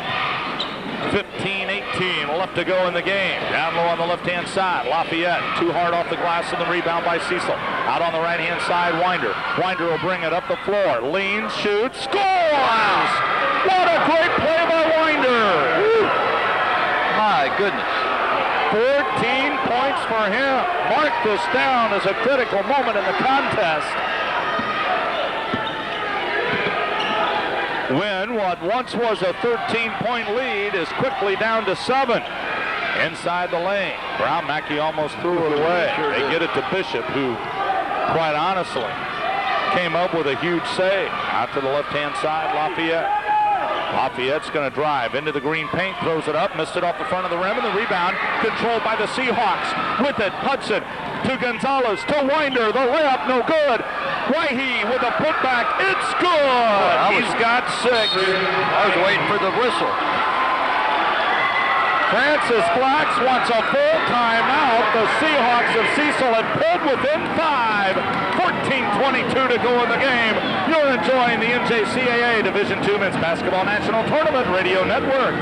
S1: 15-18 left to go in the game. Down low on the left-hand side. Lafayette too hard off the glass, and the rebound by Cecil. Out on the right-hand side, Winder. Winder will bring it up the floor. Leans, shoots, scores! What a great play by Winder! Woo.
S3: My goodness.
S1: 14 points for him. Mark this down as a critical moment in the contest. When what once was a 13-point lead is quickly down to 7. Inside the lane. Brown Mackie almost threw it away. They get it to Bishop, who, quite honestly, came up with a huge save. Out to the left-hand side, Lafayette. Lafayette's going to drive into the green paint, throws it up, missed it off the front of the rim, and the rebound controlled by the Seahawks. With it, Hudson to Gonzalez, to Winder, the layup no good. Wahi with a putback, it's good. He's got 6.
S3: I was waiting for the whistle.
S1: Francis Flax wants a full timeout. The Seahawks of Cecil have pulled within 5. 14:22 to go in the game. You're enjoying the NJCAA Division II Men's Basketball National Tournament Radio Network.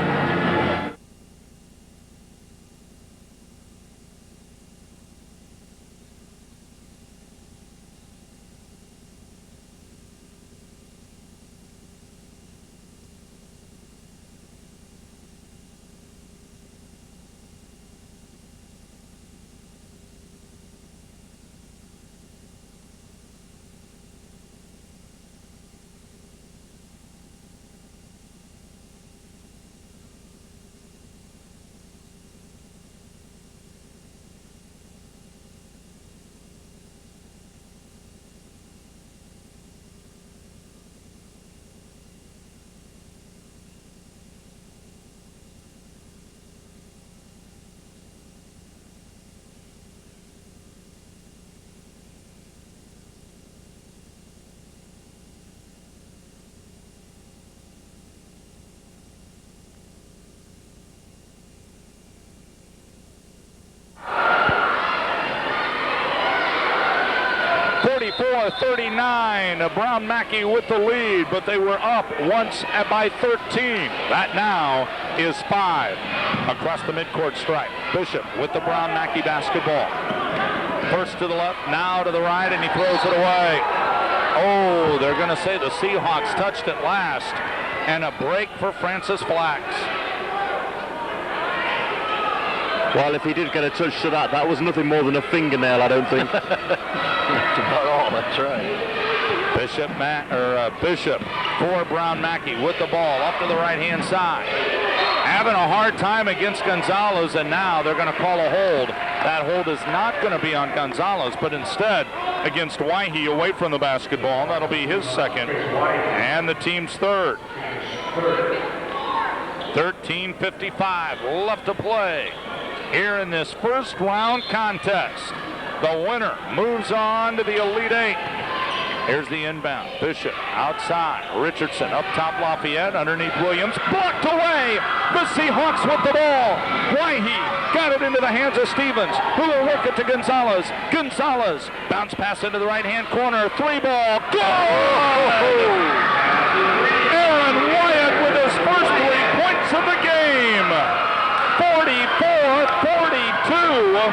S1: Brown Mackie with the lead, but they were up once by 13. That now is 5. Across the midcourt stripe. Bishop with the Brown Mackie basketball. First to the left, now to the right, and he throws it away. Oh, they're going to say the Seahawks touched it last. And a break for Francis Flax.
S4: Well, if he did get a touch to that, that was nothing more than a fingernail, I don't think.
S3: That's about all, that's right.
S1: Bishop for Brown Mackie with the ball up to the right-hand side. Having a hard time against Gonzalez, and now they're going to call a hold. That hold is not going to be on Gonzalez, but instead against Waihe away from the basketball. That'll be his second and the team's third. 13:55 left to play here in this first round contest. The winner moves on to the Elite Eight. Here's the inbound. Bishop outside. Richardson up top Lafayette. Underneath Williams. Blocked away. The Seahawks with the ball. Waihe got it into the hands of Stevens, who will work it to Gonzalez. Gonzalez bounce pass into the right-hand corner. 3-ball. Go! Aaron Wyatt with his first 3 points of the game. 44-42.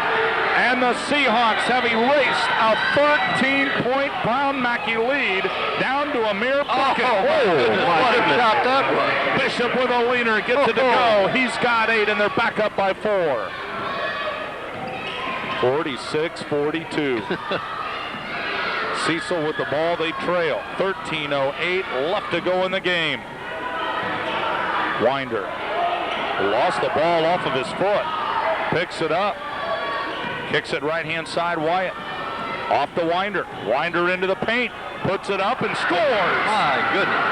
S1: And the Seahawks have erased a 13-point Brown Mackie lead down to a mere bucket.
S3: What a shot that was.
S1: Bishop with a leaner gets it to go. He's got 8, and they're back up by 4. 46-42. Cecil with the ball. They trail. 13:08 left to go in the game. Winder lost the ball off of his foot. Picks it up. Kicks it right-hand side, Wyatt. Off the Winder. Winder into the paint. Puts it up and scores.
S3: My goodness.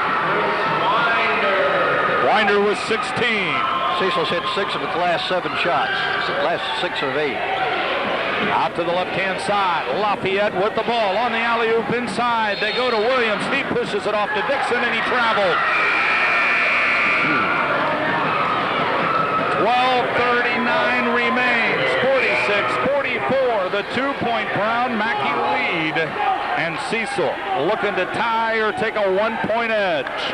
S1: Winder was 16.
S3: Cecil's hit 6 of his last 7 shots. Last 6 of 8.
S1: Out to the left-hand side. Lafayette with the ball on the alley-oop inside. They go to Williams. He pushes it off to Dixon, and he traveled. 12:39 remains. 46-44, the 2-point Brown Mackie lead. And Cecil looking to tie or take a 1-point edge.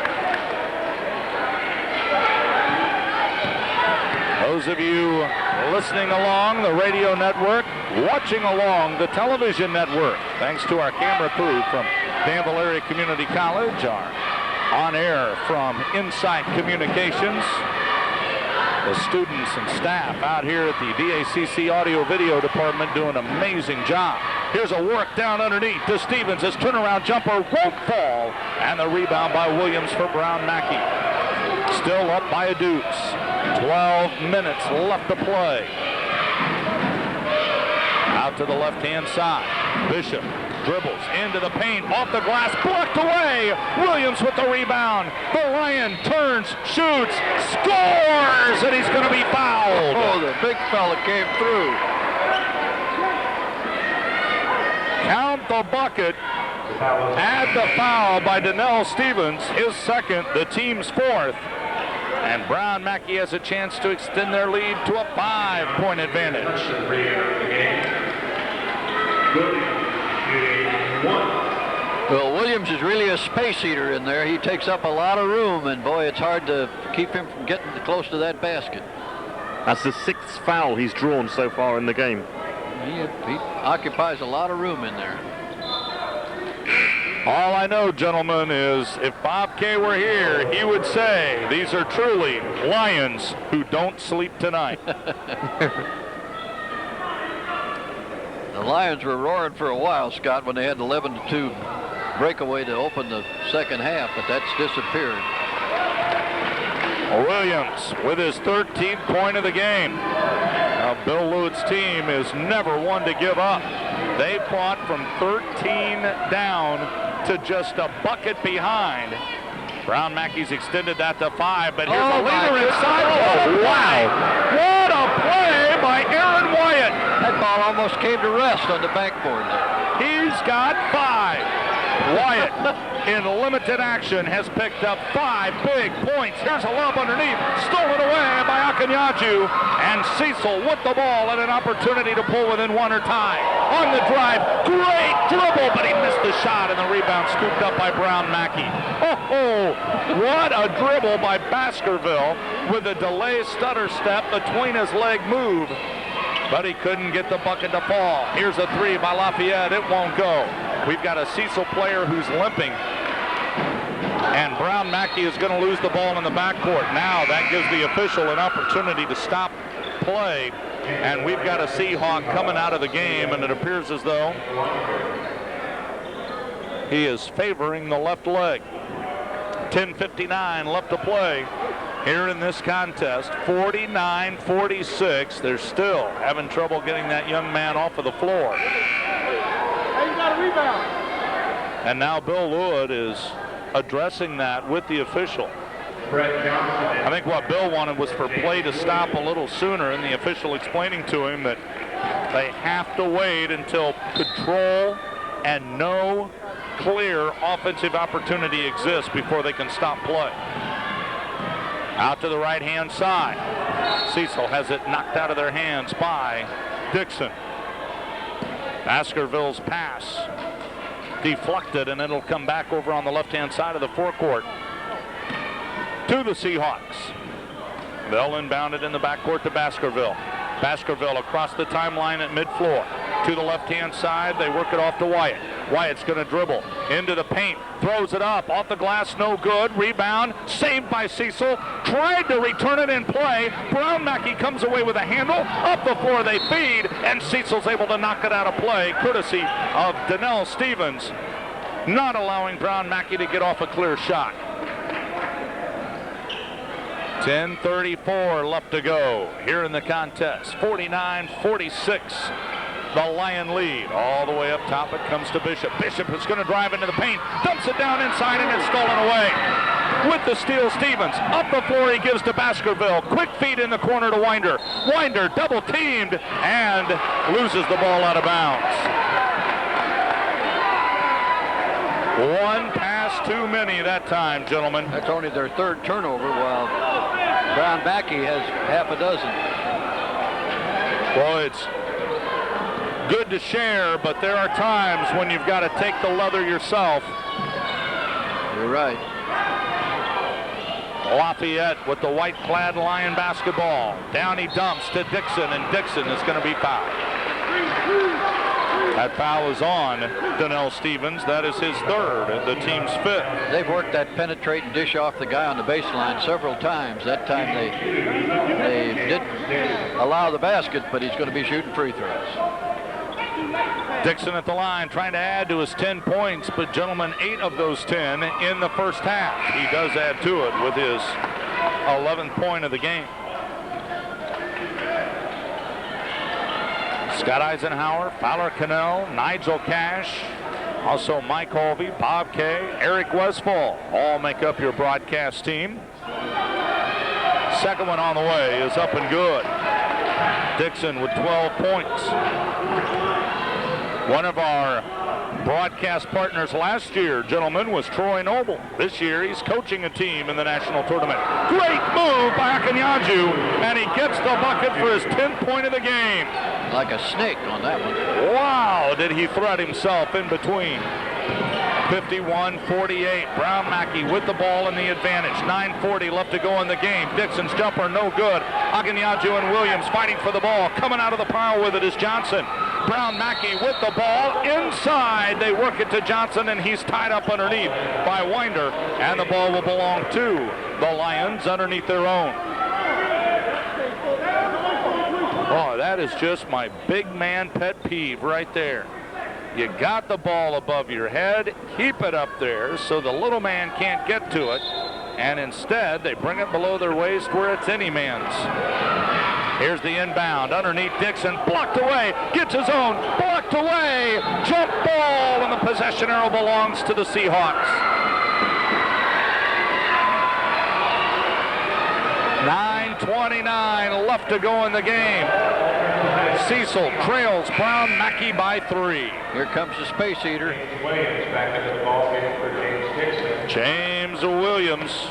S1: Those of you listening along the radio network, watching along the television network, thanks to our camera crew from Danville Area Community College, our on air from Insight Communications, the students and staff out here at the DACC Audio Video Department doing an amazing job. Here's a work down underneath to Stevens. His turnaround jumper won't fall. And the rebound by Williams for Brown Mackie. Still up by a deuce. 12 minutes left to play. Out to the left-hand side. Bishop dribbles into the paint, off the glass, blocked away. Williams with the rebound. The Lion turns, shoots, scores, and he's going to be fouled.
S3: Oh, the big fella came through.
S1: Count the bucket. Add the foul by Donnell Stevens, his second, the team's fourth. And Brown Mackie has a chance to extend their lead to a 5-point advantage.
S3: Well, Williams is really a space eater in there. He takes up a lot of room, and boy, it's hard to keep him from getting close to that basket.
S4: That's the 6th foul he's drawn so far in the game.
S3: He occupies a lot of room in there.
S1: All I know, gentlemen, is if Bob Kay were here, he would say these are truly Lions who don't sleep tonight.
S3: The Lions were roaring for a while, Scott, when they had 11-2 breakaway to open the second half, but that's disappeared.
S1: Williams with his 13th point of the game. Now, Bill Lewitt's team is never one to give up. They fought from 13 down to just a bucket behind. Brown Mackey's extended that to 5, but here's a leader inside. Oh, wow. What a play by Aaron Wyatt.
S3: That ball almost came to rest on the backboard there.
S1: He's got 5. Wyatt, in limited action, has picked up 5 big points. Here's a lob underneath, stolen away by Akanyaju, and Cecil with the ball and an opportunity to pull within 1 or tie. On the drive, great dribble, but he missed the shot, and the rebound scooped up by Brown Mackie. Oh, what a dribble by Baskerville with a delay stutter step between his leg move. But he couldn't get the bucket to fall. Here's a 3 by Lafayette. It won't go. We've got a Cecil player who's limping. And Brown Mackie is going to lose the ball in the backcourt. Now that gives the official an opportunity to stop play. And we've got a Seahawk coming out of the game, and it appears as though he is favoring the left leg. 10:59 left to play here in this contest. 49-46. They're still having trouble getting that young man off of the floor.
S5: Hey, you got a rebound.
S1: And now Bill Lewitt is addressing that with the official. I think what Bill wanted was for play to stop a little sooner, and the official explaining to him that they have to wait until control and no clear offensive opportunity exists before they can stop play. Out to the right-hand side. Cecil has it knocked out of their hands by Dixon. Baskerville's pass deflected, and it'll come back over on the left-hand side of the forecourt to the Seahawks. They'll inbound it in the backcourt to Baskerville. Baskerville across the timeline at mid-floor. To the left-hand side, they work it off to Wyatt. Wyatt's going to dribble into the paint, throws it up, off the glass, no good. Rebound, saved by Cecil. Tried to return it in play. Brown Mackie comes away with a handle. Up the floor they feed, and Cecil's able to knock it out of play, courtesy of Donnell Stevens, not allowing Brown Mackie to get off a clear shot. 10:34 left to go here in the contest. 49-46. The Lion lead. All the way up top it comes to Bishop. Bishop is going to drive into the paint, dumps it down inside, and it's stolen away. With the steal, Stevens. Up the floor he gives to Baskerville. Quick feed in the corner to Winder. Winder double teamed and loses the ball out of bounds. One pass too many that time, gentlemen.
S3: That's only their 3rd turnover, while Brown Mackie has half a dozen.
S1: Well, it's good to share, but there are times when you've got to take the leather yourself.
S3: You're right.
S1: Lafayette with the white-clad Lion basketball. Down he dumps to Dixon, and Dixon is going to be fouled. That foul is on Donnell Stevens. That is his 3rd, the team's 5th.
S3: They've worked that penetrate and dish off the guy on the baseline several times. That time they didn't allow the basket, but he's going to be shooting free throws.
S1: Dixon at the line trying to add to his 10 points, but gentlemen, 8 of those 10 in the first half. He does add to it with his 11th point of the game. Scott Eisenhower, Fowler Cannell, Nigel Cash, also Mike Holvey, Bob Kay, Eric Westfall, all make up your broadcast team. Second one on the way is up and good. Dixon with 12 points. One of our Broadcast partners last year, gentlemen, was Troy Noble. This year, he's coaching a team in the national tournament. Great move by Akanyaju, and he gets the bucket for his 10th point of the game.
S3: Like a snake on that one.
S1: Wow, did he thread himself in between. 51-48. Brown Mackie with the ball and the advantage. 9:40 left to go in the game. Dixon's jumper no good. Akanyaju and Williams fighting for the ball. Coming out of the pile with it is Johnson. Brown Mackie with the ball inside. They work it to Johnson, and he's tied up underneath by Winder, and the ball will belong to the Lions underneath their own. Oh, that is just my big man pet peeve right there. You got the ball above your head, keep it up there so the little man can't get to it, and instead they bring it below their waist where it's any man's. Here's the inbound underneath Dixon, blocked away, gets his own, blocked away, jump ball, and the possession arrow belongs to the Seahawks. 9:29 left to go in the game. Cecil trails Brown Mackie by 3.
S3: Here comes the space eater.
S2: Williams back into the ball game for James Dixon.
S1: James Williams.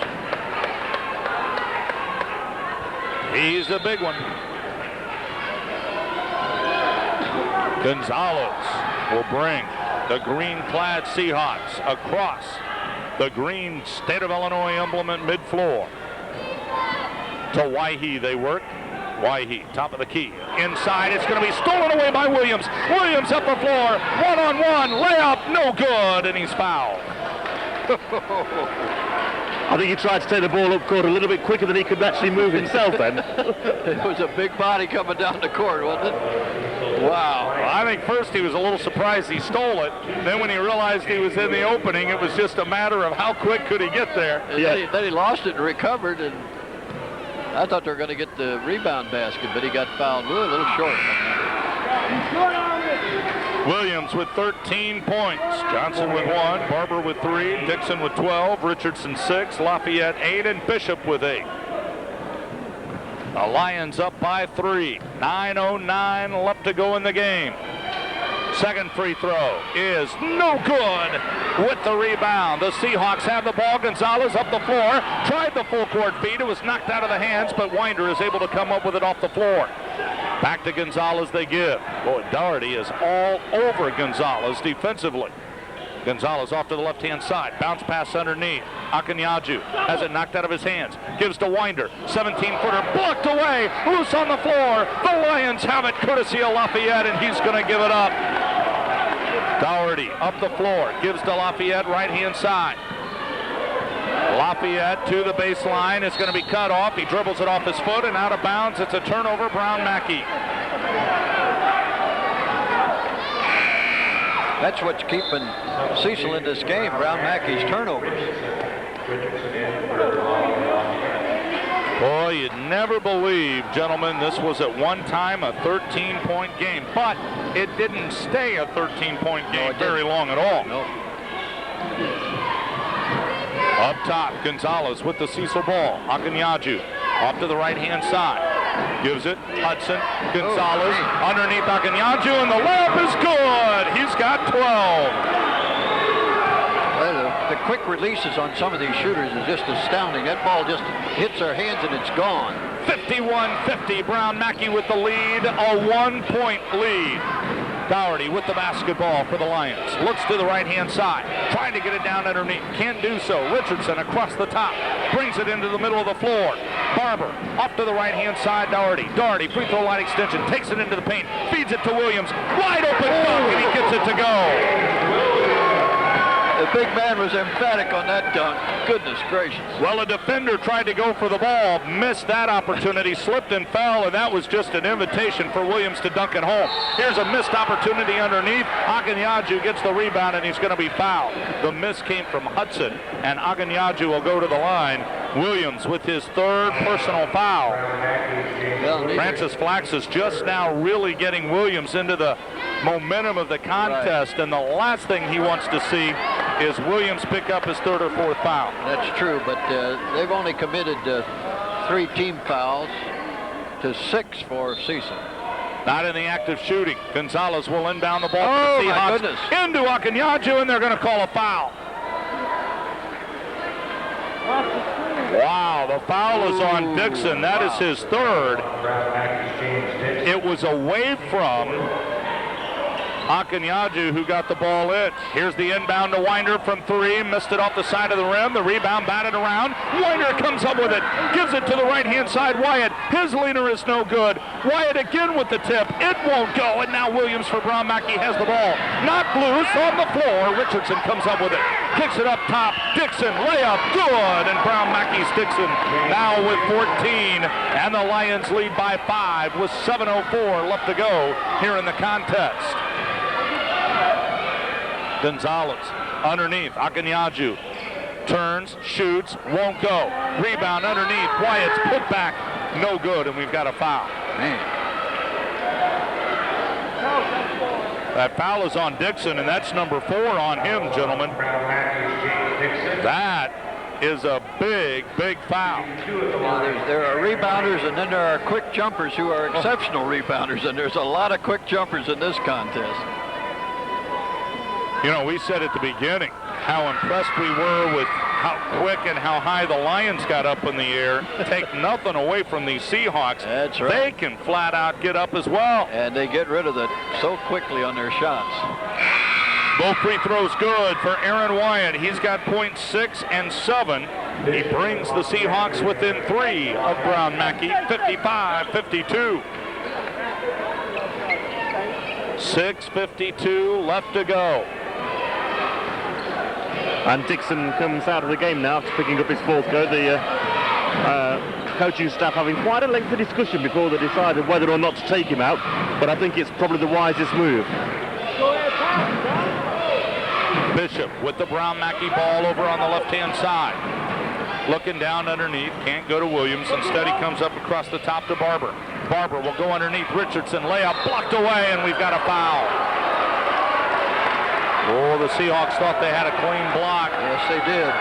S1: He's the big one. Gonzalez will bring the green-clad Seahawks across the green State of Illinois emblem at mid-floor. To Waihe they work. Waihe, top of the key. Inside, it's going to be stolen away by Williams. Williams up the floor. One-on-one, layup, no good, and he's fouled.
S4: I think he tried to take the ball up court a little bit quicker than he could actually move himself then.
S3: It was a big body coming down the court, wasn't it? Wow.
S1: Well, I think first he was a little surprised he stole it. Then when he realized he was in the opening, it was just a matter of how quick could he get there.
S3: And then he lost it and recovered, and I thought they were going to get the rebound basket, but he got fouled a little short.
S1: Williams with 13 points. Johnson with 1, Barber with 3, Dixon with 12, Richardson 6, Lafayette 8, and Bishop with 8. The Lions up by 3. 9:09 left to go in the game. Second free throw is no good with the rebound. The Seahawks have the ball. Gonzalez up the floor. Tried the full court feed. It was knocked out of the hands, but Winder is able to come up with it off the floor. Back to Gonzalez they give. Boy, Doherty is all over Gonzalez defensively. Gonzalez off to the left-hand side. Bounce pass underneath. Akanyaju has it knocked out of his hands. Gives to Winder. 17-footer blocked away. Loose on the floor. The Lions have it courtesy of Lafayette, and he's going to give it up. Doherty up the floor. Gives to Lafayette right-hand side. Lafayette to the baseline. It's going to be cut off. He dribbles it off his foot and out of bounds. It's a turnover. Brown Mackie.
S3: That's what's keeping Cecil in this game, Brown Mackie's turnovers.
S1: Boy, you'd never believe, gentlemen, this was at one time a 13-point game, but it didn't stay a 13-point game very long at all.
S3: Nope.
S1: Up top, Gonzalez with the Cecil ball. Akanyaju off to the right-hand side. Gives it, Hudson, Gonzalez, underneath Akanyaju, and the layup is good. He's got 12.
S3: Well, the quick releases on some of these shooters is just astounding. That ball just hits their hands and it's gone.
S1: 51-50, Brown Mackie with the lead, a 1-point lead. Doherty with the basketball for the Lions. Looks to the right-hand side. Trying to get it down underneath. Can't do so. Richardson across the top. Brings it into the middle of the floor. Barber off to the right-hand side. Doherty, free throw line extension. Takes it into the paint. Feeds it to Williams. Wide open dunk, and he gets it to go.
S3: The big man was emphatic on that dunk. Goodness gracious.
S1: Well, a defender tried to go for the ball, missed that opportunity, slipped and fell, and that was just an invitation for Williams to dunk it home. Here's a missed opportunity underneath. Akanyaju gets the rebound, and he's going to be fouled. The miss came from Hudson, and Akanyaju will go to the line. Williams with his third personal foul. Francis Flax is just now really getting Williams into the momentum of the contest, and the last thing he wants to see is Williams pick up his third or fourth foul.
S3: That's true, but they've only committed 3 team fouls to 6 for Cecil.
S1: Not in the act of shooting. Gonzalez will inbound the ball
S3: Oh,
S1: to the
S3: my
S1: Seahawks.
S3: goodness.
S1: Into Akinyaju, and they're going to call a foul. Wow, the foul is on Dixon. That is his third. It was away from Akinyaju, who got the ball in. Here's the inbound to Winder from 3. Missed it off the side of the rim. The rebound batted around. Winder comes up with it. Gives it to the right-hand side. Wyatt. His leaner is no good. Wyatt again with the tip. It won't go. And now Williams for Brown Mackie has the ball. Knocked loose on the floor. Richardson comes up with it. Kicks it up top. Dixon. Layup. Good. And Brown Mackie's Dixon now with 14. And the Lions lead by 5 with 7:04 left to go here in the contest. Gonzalez underneath. Akinyaju turns, shoots, won't go. Rebound underneath. Wyatt's put back, no good, and we've got a foul.
S3: Man.
S1: That foul is on Dixon, and that's number 4 on him, gentlemen. That is a big, big foul.
S3: There are rebounders, and then there are quick jumpers who are exceptional rebounders, and there's a lot of quick jumpers in this contest.
S1: You know, we said at the beginning how impressed we were with how quick and how high the Lions got up in the air. Take nothing away from these Seahawks.
S3: That's right.
S1: They can flat out get up as well.
S3: And they get rid of it so quickly on their shots.
S1: Both free throws good for Aaron Wyatt. He's got points 6 and 7. He brings the Seahawks within 3 of Brown Mackie, 55-52. 6:52 left to go.
S4: And Dixon comes out of the game now after picking up his 4th go. The coaching staff having quite a lengthy discussion before they decided whether or not to take him out, but I think it's probably the wisest move.
S1: Bishop with the Brown Mackie ball over on the left-hand side. Looking down underneath, can't go to Williams. Instead, he comes up across the top to Barber. Barber will go underneath Richardson. Layup blocked away, and we've got a foul. Oh, the Seahawks thought they had a clean block.
S3: Yes, they did.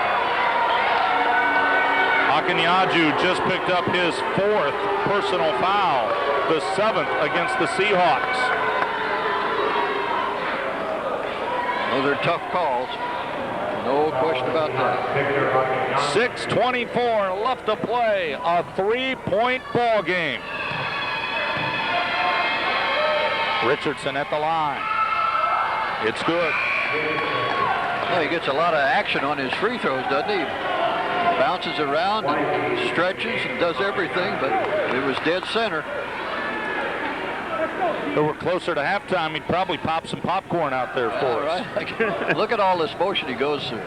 S1: Akinyaju just picked up his 4th personal foul, the 7th against the Seahawks.
S3: Those are tough calls. No question about that.
S1: 6:24 left to play. A 3-point ball game. Richardson at the line. It's good.
S3: Well, he gets a lot of action on his free throws, doesn't he? Bounces around and stretches and does everything, but it was dead center.
S1: If we're closer to halftime, he'd probably pop some popcorn out there for us.
S3: Right. Look at all this motion he goes through.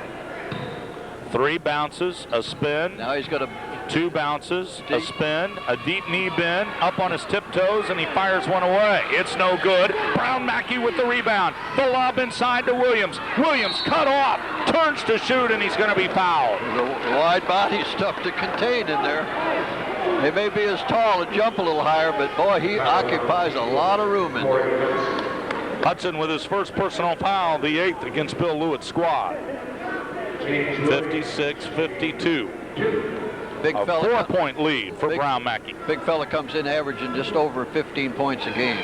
S1: 3 bounces, a spin.
S3: Now he's got a
S1: 2 bounces, a spin, a deep knee bend, up on his tiptoes, and he fires one away. It's no good. Brown Mackie with the rebound. The lob inside to Williams. Williams cut off, turns to shoot, and he's going to be fouled.
S3: The wide body's tough to contain in there. They may be as tall and jump a little higher, but boy, he occupies a lot of room in there.
S1: Hudson with his first personal foul, the 8th against Bill Lewitt's squad. 56-52.
S3: Big
S1: A
S3: fella,
S1: 4-point lead for Brown Mackie.
S3: big fella comes in averaging just over 15 points a game.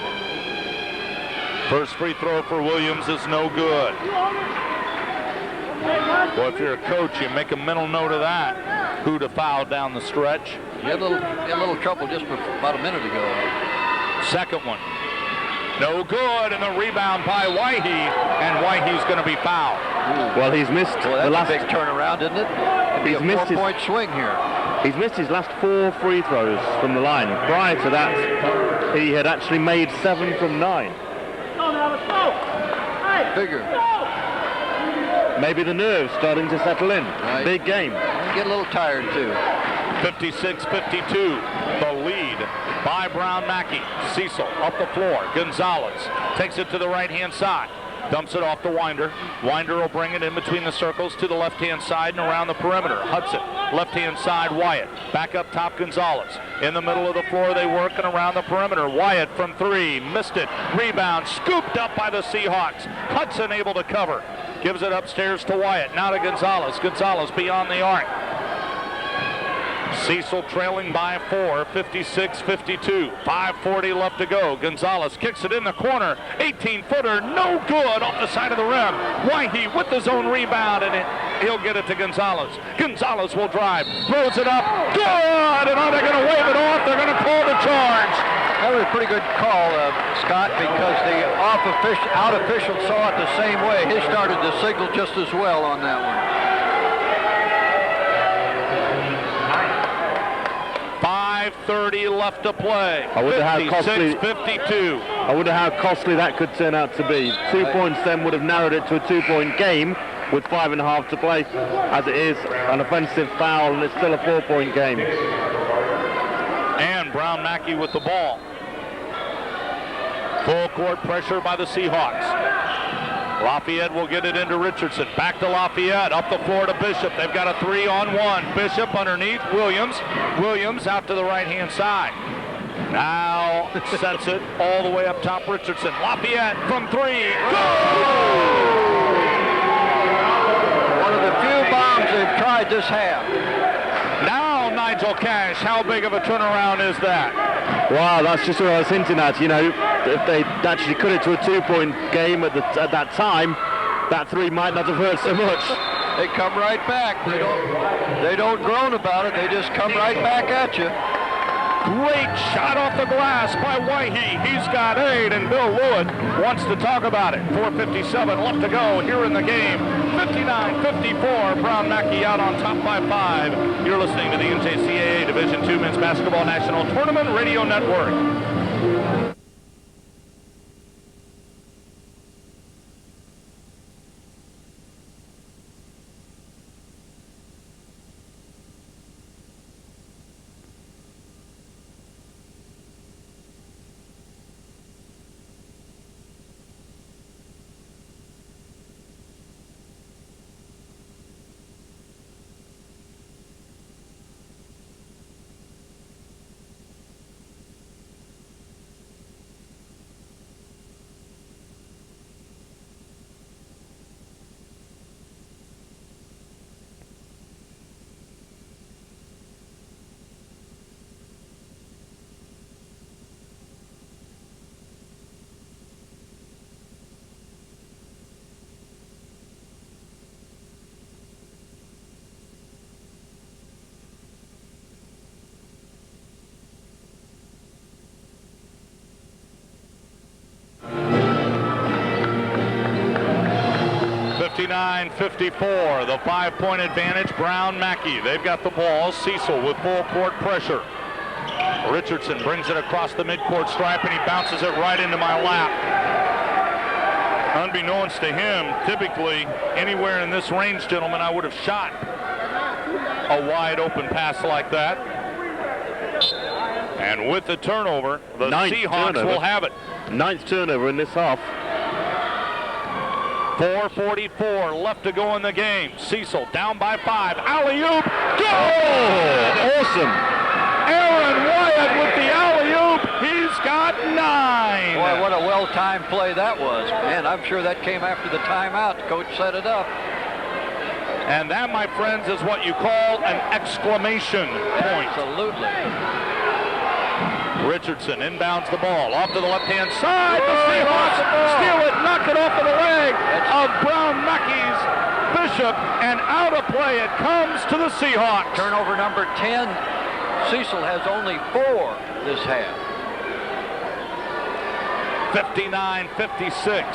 S1: First free throw for Williams is no good. Well, if you're a coach, you make a mental note of that. Who to foul down the stretch.
S3: He had a little trouble just about a minute ago.
S1: Second one. No good, and the rebound by Waihe, and Waihe's going to be fouled.
S4: Well, he's missed
S3: Well,
S4: the
S3: that's
S4: last.
S3: a big turnaround, isn't it?
S4: He's missed
S3: a 4-point swing here.
S4: He's missed his last 4 free throws from the line. Prior to that, he had actually made 7 from 9.
S3: Figure.
S4: Maybe the nerves starting to settle in.
S3: Right.
S4: Big game.
S3: Get a little tired too.
S1: 56-52, the lead by Brown Mackie. Cecil up the floor. Gonzalez takes it to the right-hand side. Dumps it off to Winder. Winder will bring it in between the circles to the left-hand side and around the perimeter. Hudson, left-hand side, Wyatt. Back up top, Gonzalez. In the middle of the floor, they work and around the perimeter. Wyatt from 3, missed it. Rebound, scooped up by the Seahawks. Hudson able to cover. Gives it upstairs to Wyatt. Now to Gonzalez. Gonzalez beyond the arc. Cecil trailing by 4, 56-52. 5:40 left to go. Gonzalez kicks it in the corner. 18-footer, no good off the side of the rim. Waihe with his own rebound, and he'll get it to Gonzalez. Gonzalez will drive, throws it up, good! And are they going to wave it off? They're going to call the charge.
S3: That was a pretty good call, Scott, because the out official saw it the same way. He started to signal just as well on that one.
S1: 5:30 left to play.
S4: I wonder how costly.
S1: 56-52.
S4: I wonder how costly that could turn out to be. 2 points then would have narrowed it to a 2-point game with 5.5 to play. As it is, an offensive foul, and it's still a 4-point game.
S1: And Brown Mackie with the ball. Full court pressure by the Seahawks. Lafayette will get it into Richardson. Back to Lafayette. Up the floor to Bishop. They've got a 3-on-1. Bishop underneath. Williams. Williams out to the right-hand side. Now sets it all the way up top. Richardson. Lafayette from 3.
S3: One of the few bombs they've tried this half.
S1: Now Nigel Cash. How big of a turnaround is that?
S4: Wow, that's just what I was hinting at. You know, if they actually cut it to a 2-point game at that time, that 3 might not have hurt so much.
S3: They come right back. They don't groan about it. They just come right back at you.
S1: Great shot off the glass by Waihe. He's got 8, and Bill Lewitt wants to talk about it. 4:57 left to go here in the game. 59-54. Brown Mackie out on top by 5. You're listening to the NJCAA Division II Men's Basketball National Tournament Radio Network. .54, the 5-point advantage. Brown Mackie, they've got the ball. Cecil with full court pressure. Richardson brings it across the midcourt stripe, and he bounces it right into my lap. Unbeknownst to him, typically anywhere in this range, gentlemen, I would have shot a wide open pass like that. And with the turnover, the Seahawks will have it.
S4: 9th turnover in this half.
S1: 4:44 left to go in the game. Cecil down by 5. Alley-oop. Goal!
S4: Oh, awesome.
S1: Aaron Wyatt with the alley-oop. He's got 9.
S3: Boy, what a well-timed play that was. Man, I'm sure that came after the timeout. Coach set it up.
S1: And that, my friends, is what you call an exclamation point.
S3: Absolutely.
S1: Richardson inbounds the ball off to the left-hand side. The Seahawks steal it, knock it off of the leg of Brown Mackie's Bishop, and out of play it comes to the Seahawks.
S3: Turnover number 10. Cecil has only 4 this half.
S1: 59-56.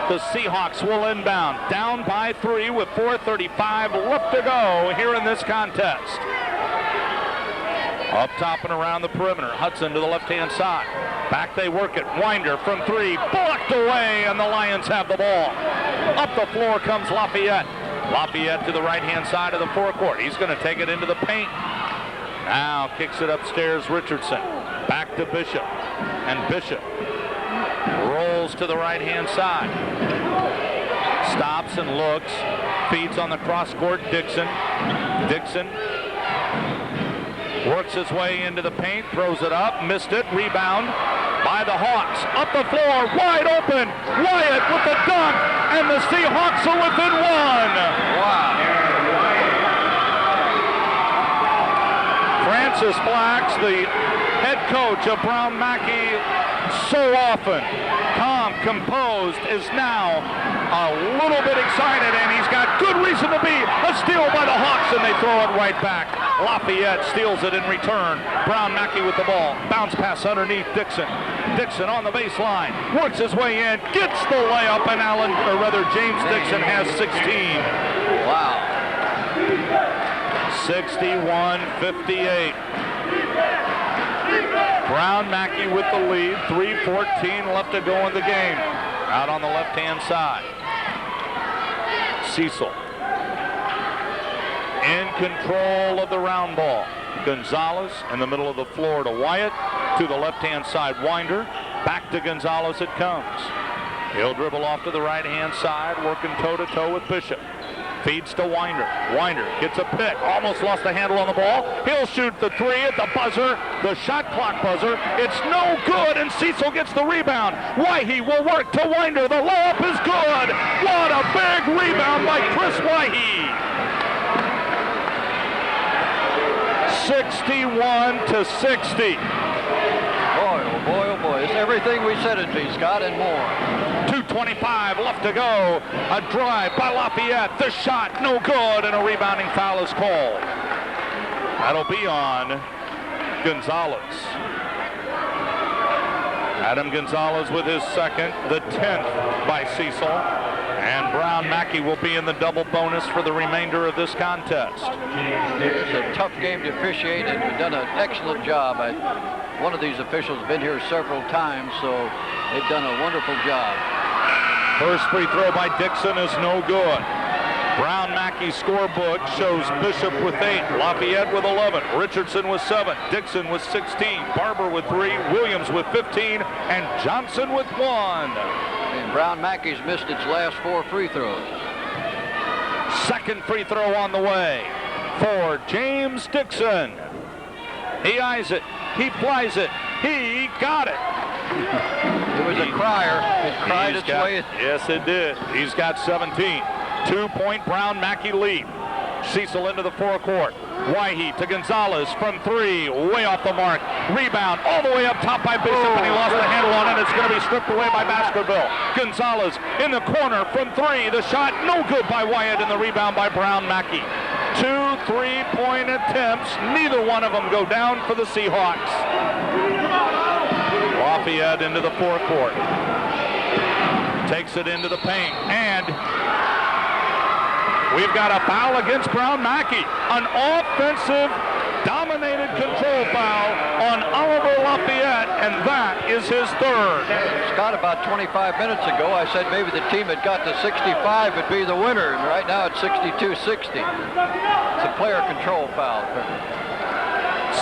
S1: The Seahawks will inbound, down by 3 with 4:35 left to go here in this contest. Up top and around the perimeter. Hudson to the left-hand side. Back they work it. Winder from 3. Blocked away, and the Lions have the ball. Up the floor comes Lafayette. Lafayette to the right-hand side of the forecourt. He's going to take it into the paint. Now kicks it upstairs, Richardson. Back to Bishop. And Bishop rolls to the right-hand side. Stops and looks. Feeds on the cross-court, Dixon. Dixon works his way into the paint, throws it up, missed it, rebound by the Hawks. Up the floor, wide open, Wyatt with the dunk, and the Seahawks are within 1. Wow. 59-56, Francis Blacks, the head coach of Brown Mackie, so often calm, composed, is now a little bit excited, and he's got good reason to be. A steal by the Hawks, and they throw it right back. Lafayette steals it in return. Brown Mackie with the ball. Bounce pass underneath Dixon. Dixon on the baseline, works his way in, gets the layup, and James Dixon has 16.
S3: Wow.
S1: 61-58. Brown Mackie with the lead. 3:14 left to go in the game. Out on the left-hand side. Cecil in control of the round ball. Gonzalez in the middle of the floor to Wyatt. To the left-hand side, Winder. Back to Gonzalez it comes. He'll dribble off to the right-hand side, working toe-to-toe with Bishop. Feeds to Winder. Winder gets a pick. Almost lost the handle on the ball. He'll shoot the three at the buzzer, the shot clock buzzer. It's no good, and Cecil gets the rebound. Wyhe will work to Winder. The layup is good. What a big rebound by Chris Wyhe. 61-60.
S3: Boy, oh boy, oh boy. It's everything we said it'd be, Scott, and more.
S1: 2:25 left to go. A drive by Lafayette. The shot, no good, and a rebounding foul is called. That'll be on Gonzalez. Adam Gonzalez with his second, the 10th by Cecil. And Brown Mackie will be in the double bonus for the remainder of this contest.
S3: It's a tough game to officiate, and you've done an excellent job. One of these officials has been here several times, so they've done a wonderful job.
S1: First free throw by Dixon is no good. Brown Mackie's scorebook shows Bishop with 8, Lafayette with 11, Richardson with 7, Dixon with 16, Barber with 3, Williams with 15, and Johnson with 1.
S3: And Brown Mackie's missed its last 4 free throws.
S1: Second free throw on the way for James Dixon. He eyes it. He flies it. He got it.
S3: It was a crier. It cried its way.
S1: Yes, it did. He's got 17. 2-point Brown Mackie lead. Cecil into the forecourt. Wyhe to Gonzalez from 3, way off the mark. Rebound all the way up top by Bishop, and he lost the handle on it. It's going to be stripped away by Baskerville. Gonzalez in the corner from 3. The shot no good by Wyatt, and the rebound by Brown Mackie. 2 3-point attempts. Neither one of them go down for the Seahawks. Lafayette into the forecourt. Takes it into the paint, and we've got a foul against Brown Mackie. An offensive dominated control foul on Oliver Lafayette, and that is his 3rd.
S3: Scott, about 25 minutes ago, I said maybe the team that got to 65 would be the winner, and right now it's 62-60. It's a player control foul.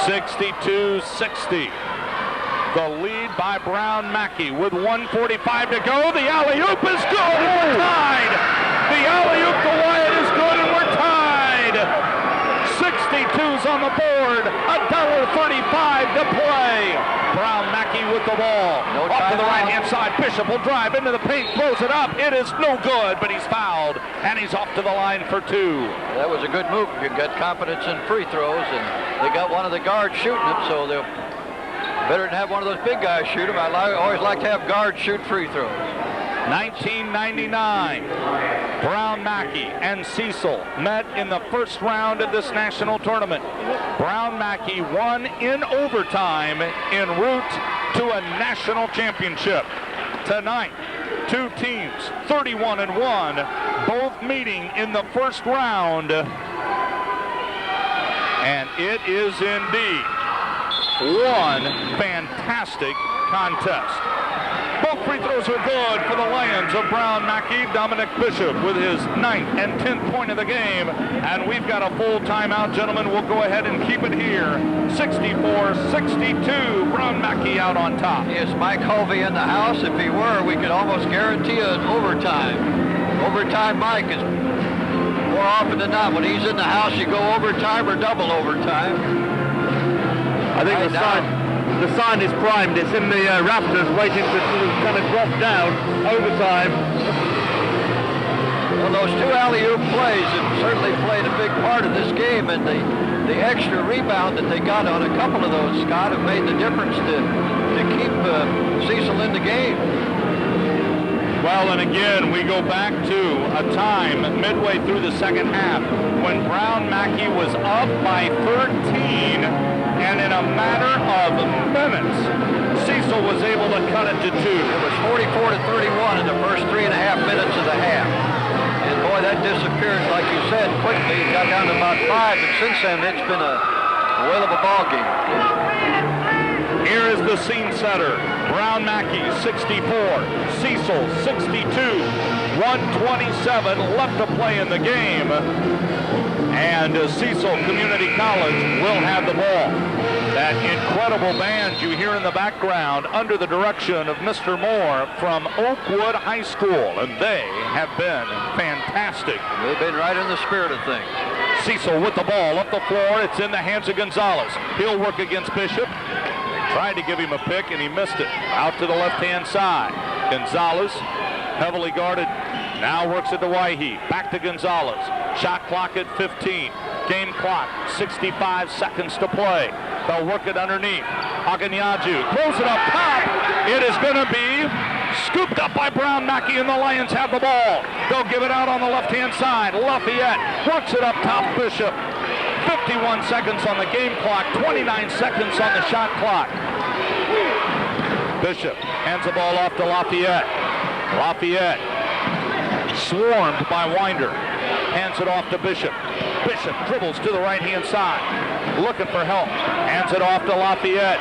S1: 62-60. The lead by Brown Mackie with 1:45 to go. The alley-oop is good, and we're tied. The alley-oop to Wyatt is good, and we're tied. 62's on the board. $1.35 to play. Brown Mackie with the ball. Off to the right-hand side. Bishop will drive into the paint, throws it up. It is no good, but he's fouled, and he's off to the line for 2.
S3: That was a good move. You've got confidence in free throws, and they got one of the guards shooting it, so they'll better than have one of those big guys shoot them. I always like to have guards shoot free throws.
S1: 1999, Brown Mackie and Cecil met in the first round of this national tournament. Brown Mackie won in overtime en route to a national championship. Tonight, 2 teams, 31-1, both meeting in the first round. And it is indeed one fantastic contest. Both free throws are good for the Lions of Brown Mackie. Dominic Bishop with his 9th and 10th point of the game. And we've got a full timeout, gentlemen. We'll go ahead and keep it here. 64-62, Brown Mackie out on top.
S3: Is Mike Hovey in the house? If he were, we could almost guarantee an overtime. Overtime Mike is more often than not. When he's in the house, you go overtime or double overtime.
S4: I think the sign is primed. It's in the rafters waiting to kind of drop down. Overtime.
S3: Well, those 2 alley-oop plays have certainly played a big part of this game, and the the extra rebound that they got on a couple of those, Scott, have made the difference to keep Cecil in the game.
S1: Well, and again, we go back to a time midway through the second half when Brown Mackie was up by 13, and in a matter of minutes, Cecil was able to cut it to 2.
S3: It was 44-31 in the first 3.5 minutes of the half. And boy, that disappeared, like you said, quickly. It got down to about 5, and since then, it's been a whale of a ball game.
S1: Here is the scene setter. Brown Mackie, 64. Cecil, 62. 1:27 left to play in the game. And Cecil Community College will have the ball. That incredible band you hear in the background under the direction of Mr. Moore from Oakwood High School. And they have been fantastic.
S3: They've been right in the spirit of things.
S1: Cecil with the ball up the floor. It's in the hands of Gonzalez. He'll work against Bishop. Tried to give him a pick, and he missed it. Out to the left-hand side. Gonzalez, heavily guarded, now works it to Waihe. Back to Gonzalez. Shot clock at 15. Game clock, 65 seconds to play. They'll work it underneath. Aganyaju throws it up top. It is going to be scooped up by Brown Mackie, and the Lions have the ball. They'll give it out on the left-hand side. Lafayette works it up top. Bishop. 51 seconds on the game clock, 29 seconds on the shot clock. Bishop hands the ball off to Lafayette. Lafayette swarmed by Winder. Hands it off to Bishop. Bishop dribbles to the right-hand side. Looking for help. Hands it off to Lafayette.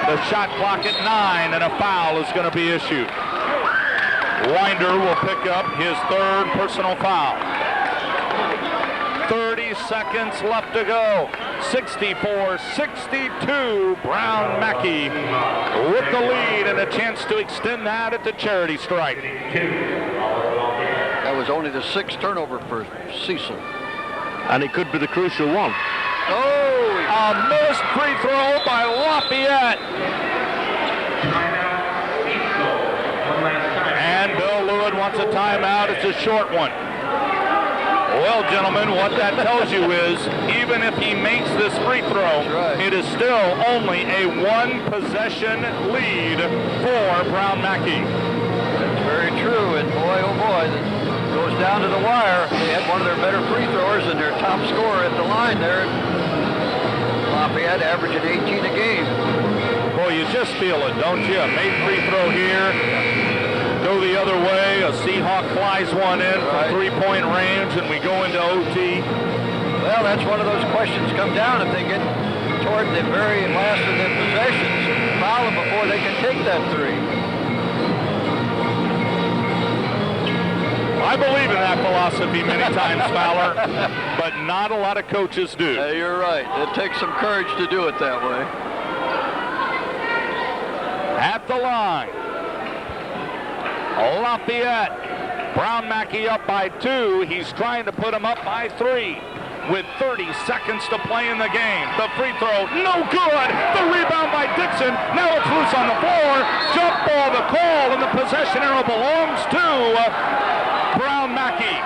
S1: The shot clock at 9, and a foul is going to be issued. Winder will pick up his 3rd personal foul. 30 seconds left to go. 64-62. Brown Mackie with the lead and a chance to extend that at the charity strike.
S3: That was only the 6th turnover for Cecil.
S4: And it could be the crucial one.
S1: Oh, a missed free throw by Lafayette. And Bill Lewin wants a timeout. It's a short one. Well, gentlemen, what that tells you is even if he makes this free throw, it is still only a 1-possession lead for Brown Mackie.
S3: That's very true, and boy, oh boy, it goes down to the wire. They had one of their better free throwers and their top scorer at the line there. Lafayette averaging 18 a game.
S1: Boy, you just feel it, don't you? A made free throw here. Go the other way. A Seahawk flies one in from 3-point range, and we go into OT.
S3: Well, that's one of those questions come down if they get toward the very last of their possessions. Foul them before they can take that 3.
S1: I believe in that philosophy many times, Fowler, but not a lot of coaches do.
S3: You're right. It takes some courage to do it that way.
S1: At the line. Lafayette. Brown Mackie up by 2. He's trying to put him up by 3 with 30 seconds to play in the game. The free throw, no good. The rebound by Dixon. Now it's loose on the floor. Jump ball, the call, and the possession arrow belongs to Brown Mackie.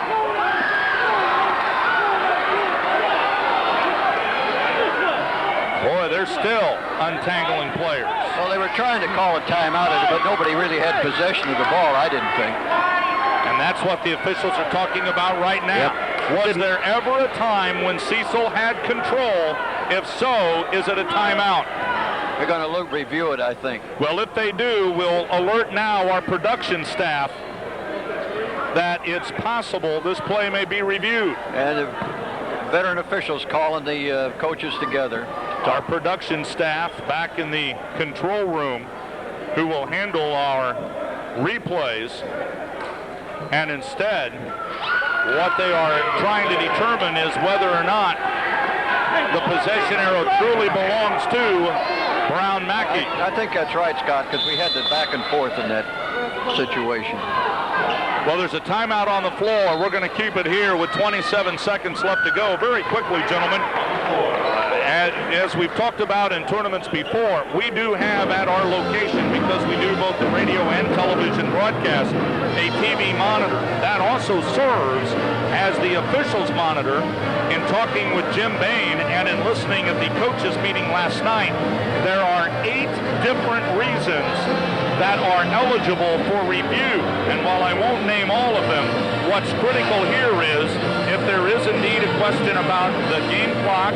S1: Boy, they're still untangling players.
S3: Well, they were trying to call a timeout, but nobody really had possession of the ball, I didn't think.
S1: And that's what the officials are talking about right now. Yep. Was there ever a time when Cecil had control? If so, is it a timeout?
S3: They're going to review it, I think.
S1: Well, if they do, we'll alert now our production staff that it's possible this play may be reviewed.
S3: And the veteran officials calling the coaches together.
S1: Our production staff back in the control room who will handle our replays. And instead, what they are trying to determine is whether or not the possession arrow truly belongs to Brown Mackie.
S3: I think that's right, Scott, because we had the back and forth in that situation.
S1: Well, there's a timeout on the floor. We're going to keep it here with 27 seconds left to go. Very quickly, gentlemen. As we've talked about in tournaments before, we do have at our location, because we do both the radio and television broadcast, a TV monitor. That also serves as the officials' monitor in talking with Jim Bain and in listening at the coaches meeting last night, there are 8 different reasons that are eligible for review. And while I won't name all of them, what's critical here is if there is indeed a question about the game clock,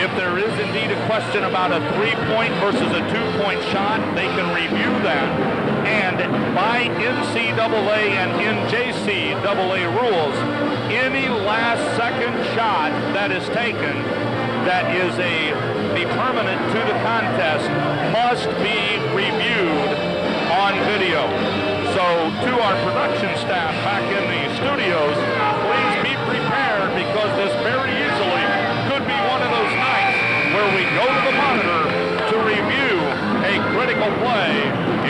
S1: if there is indeed a question about a 3-point versus a 2-point shot, they can review that. And by NCAA and NJCAA rules, any last second shot that is taken that is a permanent to the contest must be reviewed on video. So to our production staff back in the studios, please be prepared because this very easily could be one of those nights where we go to the monitor to review a critical play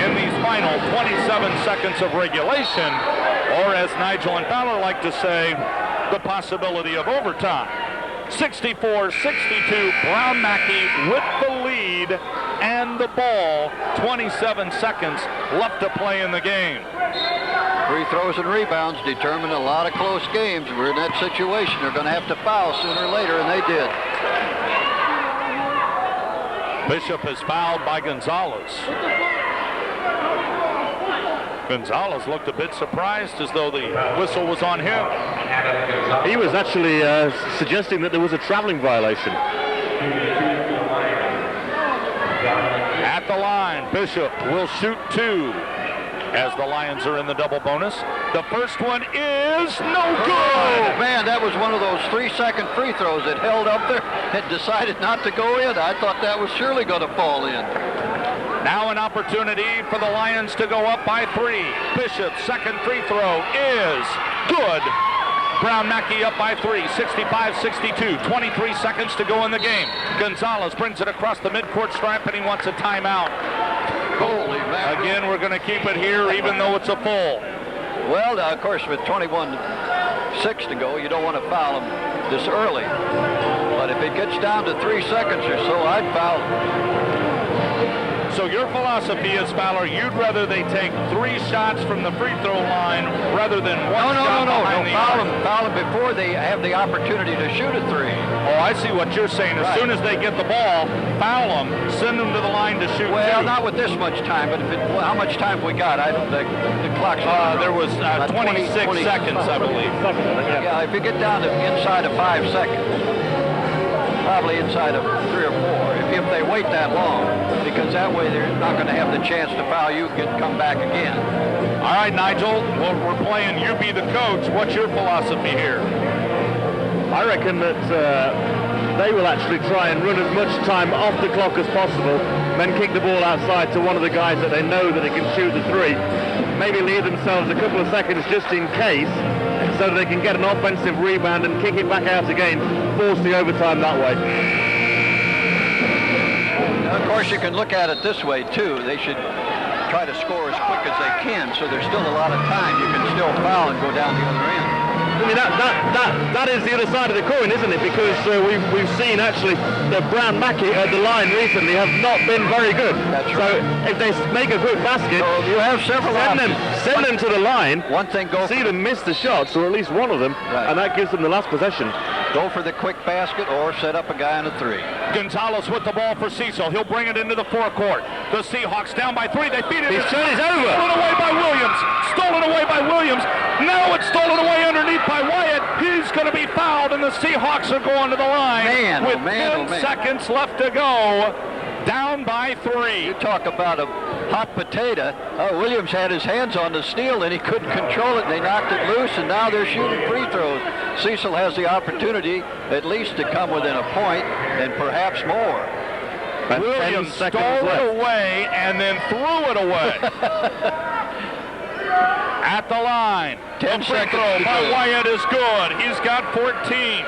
S1: in these final 27 seconds of regulation, or as Nigel and Fowler like to say, the possibility of overtime. 64-62, Brown Mackie with the lead and the ball. 27 seconds left to play in the game.
S3: Free throws and rebounds determine a lot of close games. We're in that situation. They're going to have to foul sooner or later, and they did.
S1: Bishop is fouled by Gonzalez. Gonzalez looked a bit surprised as though the whistle was on him.
S4: He was actually suggesting that there was a traveling violation.
S1: At the line, Bishop will shoot 2 as the Lions are in the double bonus. The first one is no good.
S3: Oh, man, that was one of those 3-second free throws that held up there and decided not to go in. I thought that was surely going to fall in.
S1: Now an opportunity for the Lions to go up by 3. Bishop's second free throw is good. Brown Mackie up by 3, 65-62, 23 seconds to go in the game. Gonzalez brings it across the midcourt stripe and he wants a timeout.
S3: Holy man.
S1: Again, we're going to keep it here even though it's a full.
S3: Well, of course, with 21-6 to go, you don't want to foul him this early. But if it gets down to 3 seconds or so, I'd foul him.
S1: So your philosophy is, Fowler, you'd rather they take 3 shots from the free throw line rather than one shot behind the arc.
S3: Foul them before they have the opportunity to shoot a 3.
S1: Oh, I see what you're saying. As soon as they get the ball, foul them, send them to the line to shoot 2.
S3: Well, not with this much time, but how much time we got? The clock's
S1: there was 26 seconds, I believe.
S3: Yeah, if you get down to inside of 5 seconds, probably inside of 3 or 4. If they wait that long, because that way they're not going to have the chance to foul you and come back again.
S1: All right, Nigel, well, we're playing you be the coach. What's your philosophy here?
S4: I reckon that they will actually try and run as much time off the clock as possible, then kick the ball outside to one of the guys that they know that they can shoot the 3. Maybe leave themselves a couple of seconds just in case, so that they can get an offensive rebound and kick it back out again, force the overtime that way.
S3: Of course, you can look at it this way, too. They should try to score as quick as they can, so there's still a lot of time. You can still foul and go down the other end.
S4: I mean, that is the other side of the coin, isn't it? Because we've seen, actually, that Brown Mackie at the line recently have not been very good.
S3: That's right.
S4: So if they make a quick basket,
S3: so you have several
S4: send them to the line,
S3: one thing,
S4: see them miss the shots, or at least one of them,
S3: right,
S4: and that gives them the last possession.
S3: Go for the quick basket or set up a guy on a 3.
S1: Gonzalez with the ball for Cecil. He'll bring it into the forecourt. The Seahawks down by 3. They feed it.
S4: His turn is over.
S1: Stolen away by Williams. Stolen away by Williams. Now it's stolen away underneath by Wyatt. He's going to be fouled, and the Seahawks are going to the line with 10 seconds left to go. Down by 3.
S3: You talk about a hot potato. Williams had his hands on the steal, and he couldn't control it, and they knocked it loose, and now they're shooting free throws. Cecil has the opportunity at least to come within a point, and perhaps more.
S1: Williams stole it away and then threw it away. At the line.
S3: 10 seconds
S1: throw by
S3: go.
S1: Wyatt is good. He's got 14.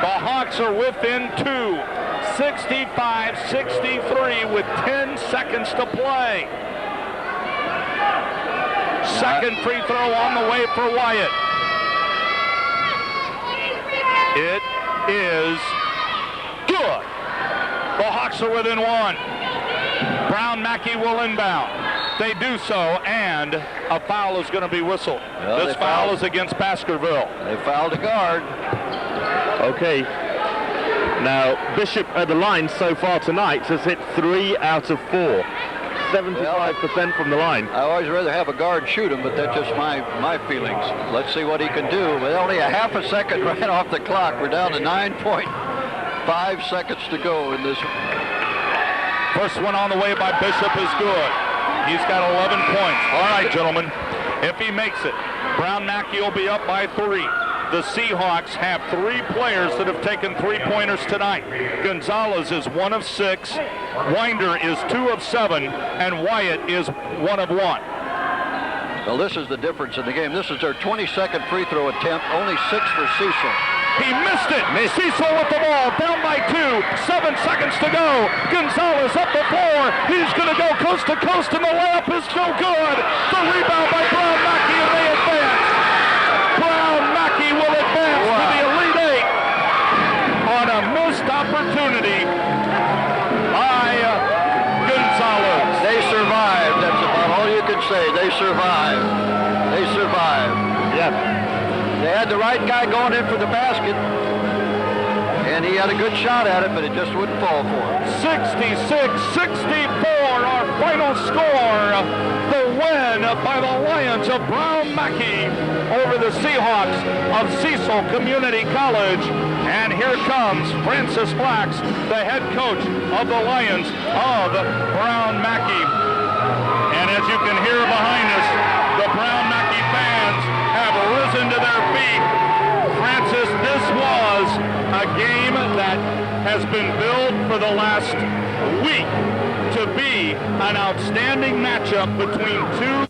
S1: The Hawks are within 2. 65-63 with 10 seconds to play. Second free throw on the way for Wyatt. It is good. The Hawks are within 1. Brown Mackie will inbound. They do so, and a foul is going to be whistled.
S3: Well,
S1: this foul is against Baskerville.
S3: They fouled a guard.
S4: Okay. Now, Bishop at the line so far tonight has hit 3 out of 4. 75% from the line.
S3: I always rather have a guard shoot him, but that's just my feelings. Let's see what he can do. With only a half a second right off the clock, we're down to 9.5 seconds to go in this.
S1: First one on the way by Bishop is good. He's got 11 points. All right, gentlemen. If he makes it, Brown Mackie will be up by 3. The Seahawks have 3 players that have taken 3-pointers tonight. Gonzalez is 1 of 6. Winder is 2 of 7. And Wyatt is 1 of 1.
S3: Well, this is the difference in the game. This is their 22nd free throw attempt, only 6 for Cecil.
S1: He missed it. Cecil with the ball, down by 2. 7 seconds to go. Gonzalez up the floor. He's going to go coast to coast, and the layup is no good. The rebound by Brown Mackie, and they advance. Brown Mackie will advance to the Elite 8 on a missed opportunity by Gonzalez.
S3: They survived. That's about all you can say. They survived. They survived.
S4: Yeah.
S3: They had the right guy going in for the basket, and he had a good shot at it, but it just wouldn't fall for him.
S1: 66-64, our final score. The win by the Lions of Brown Mackie over the Seahawks of Cecil Community College. And here comes Francis Flax, the head coach of the Lions of Brown Mackie. And as you can hear behind us, the Brown Mackie fans have risen to their feet. Francis, this was a game that has been billed for the last week to be an outstanding matchup between two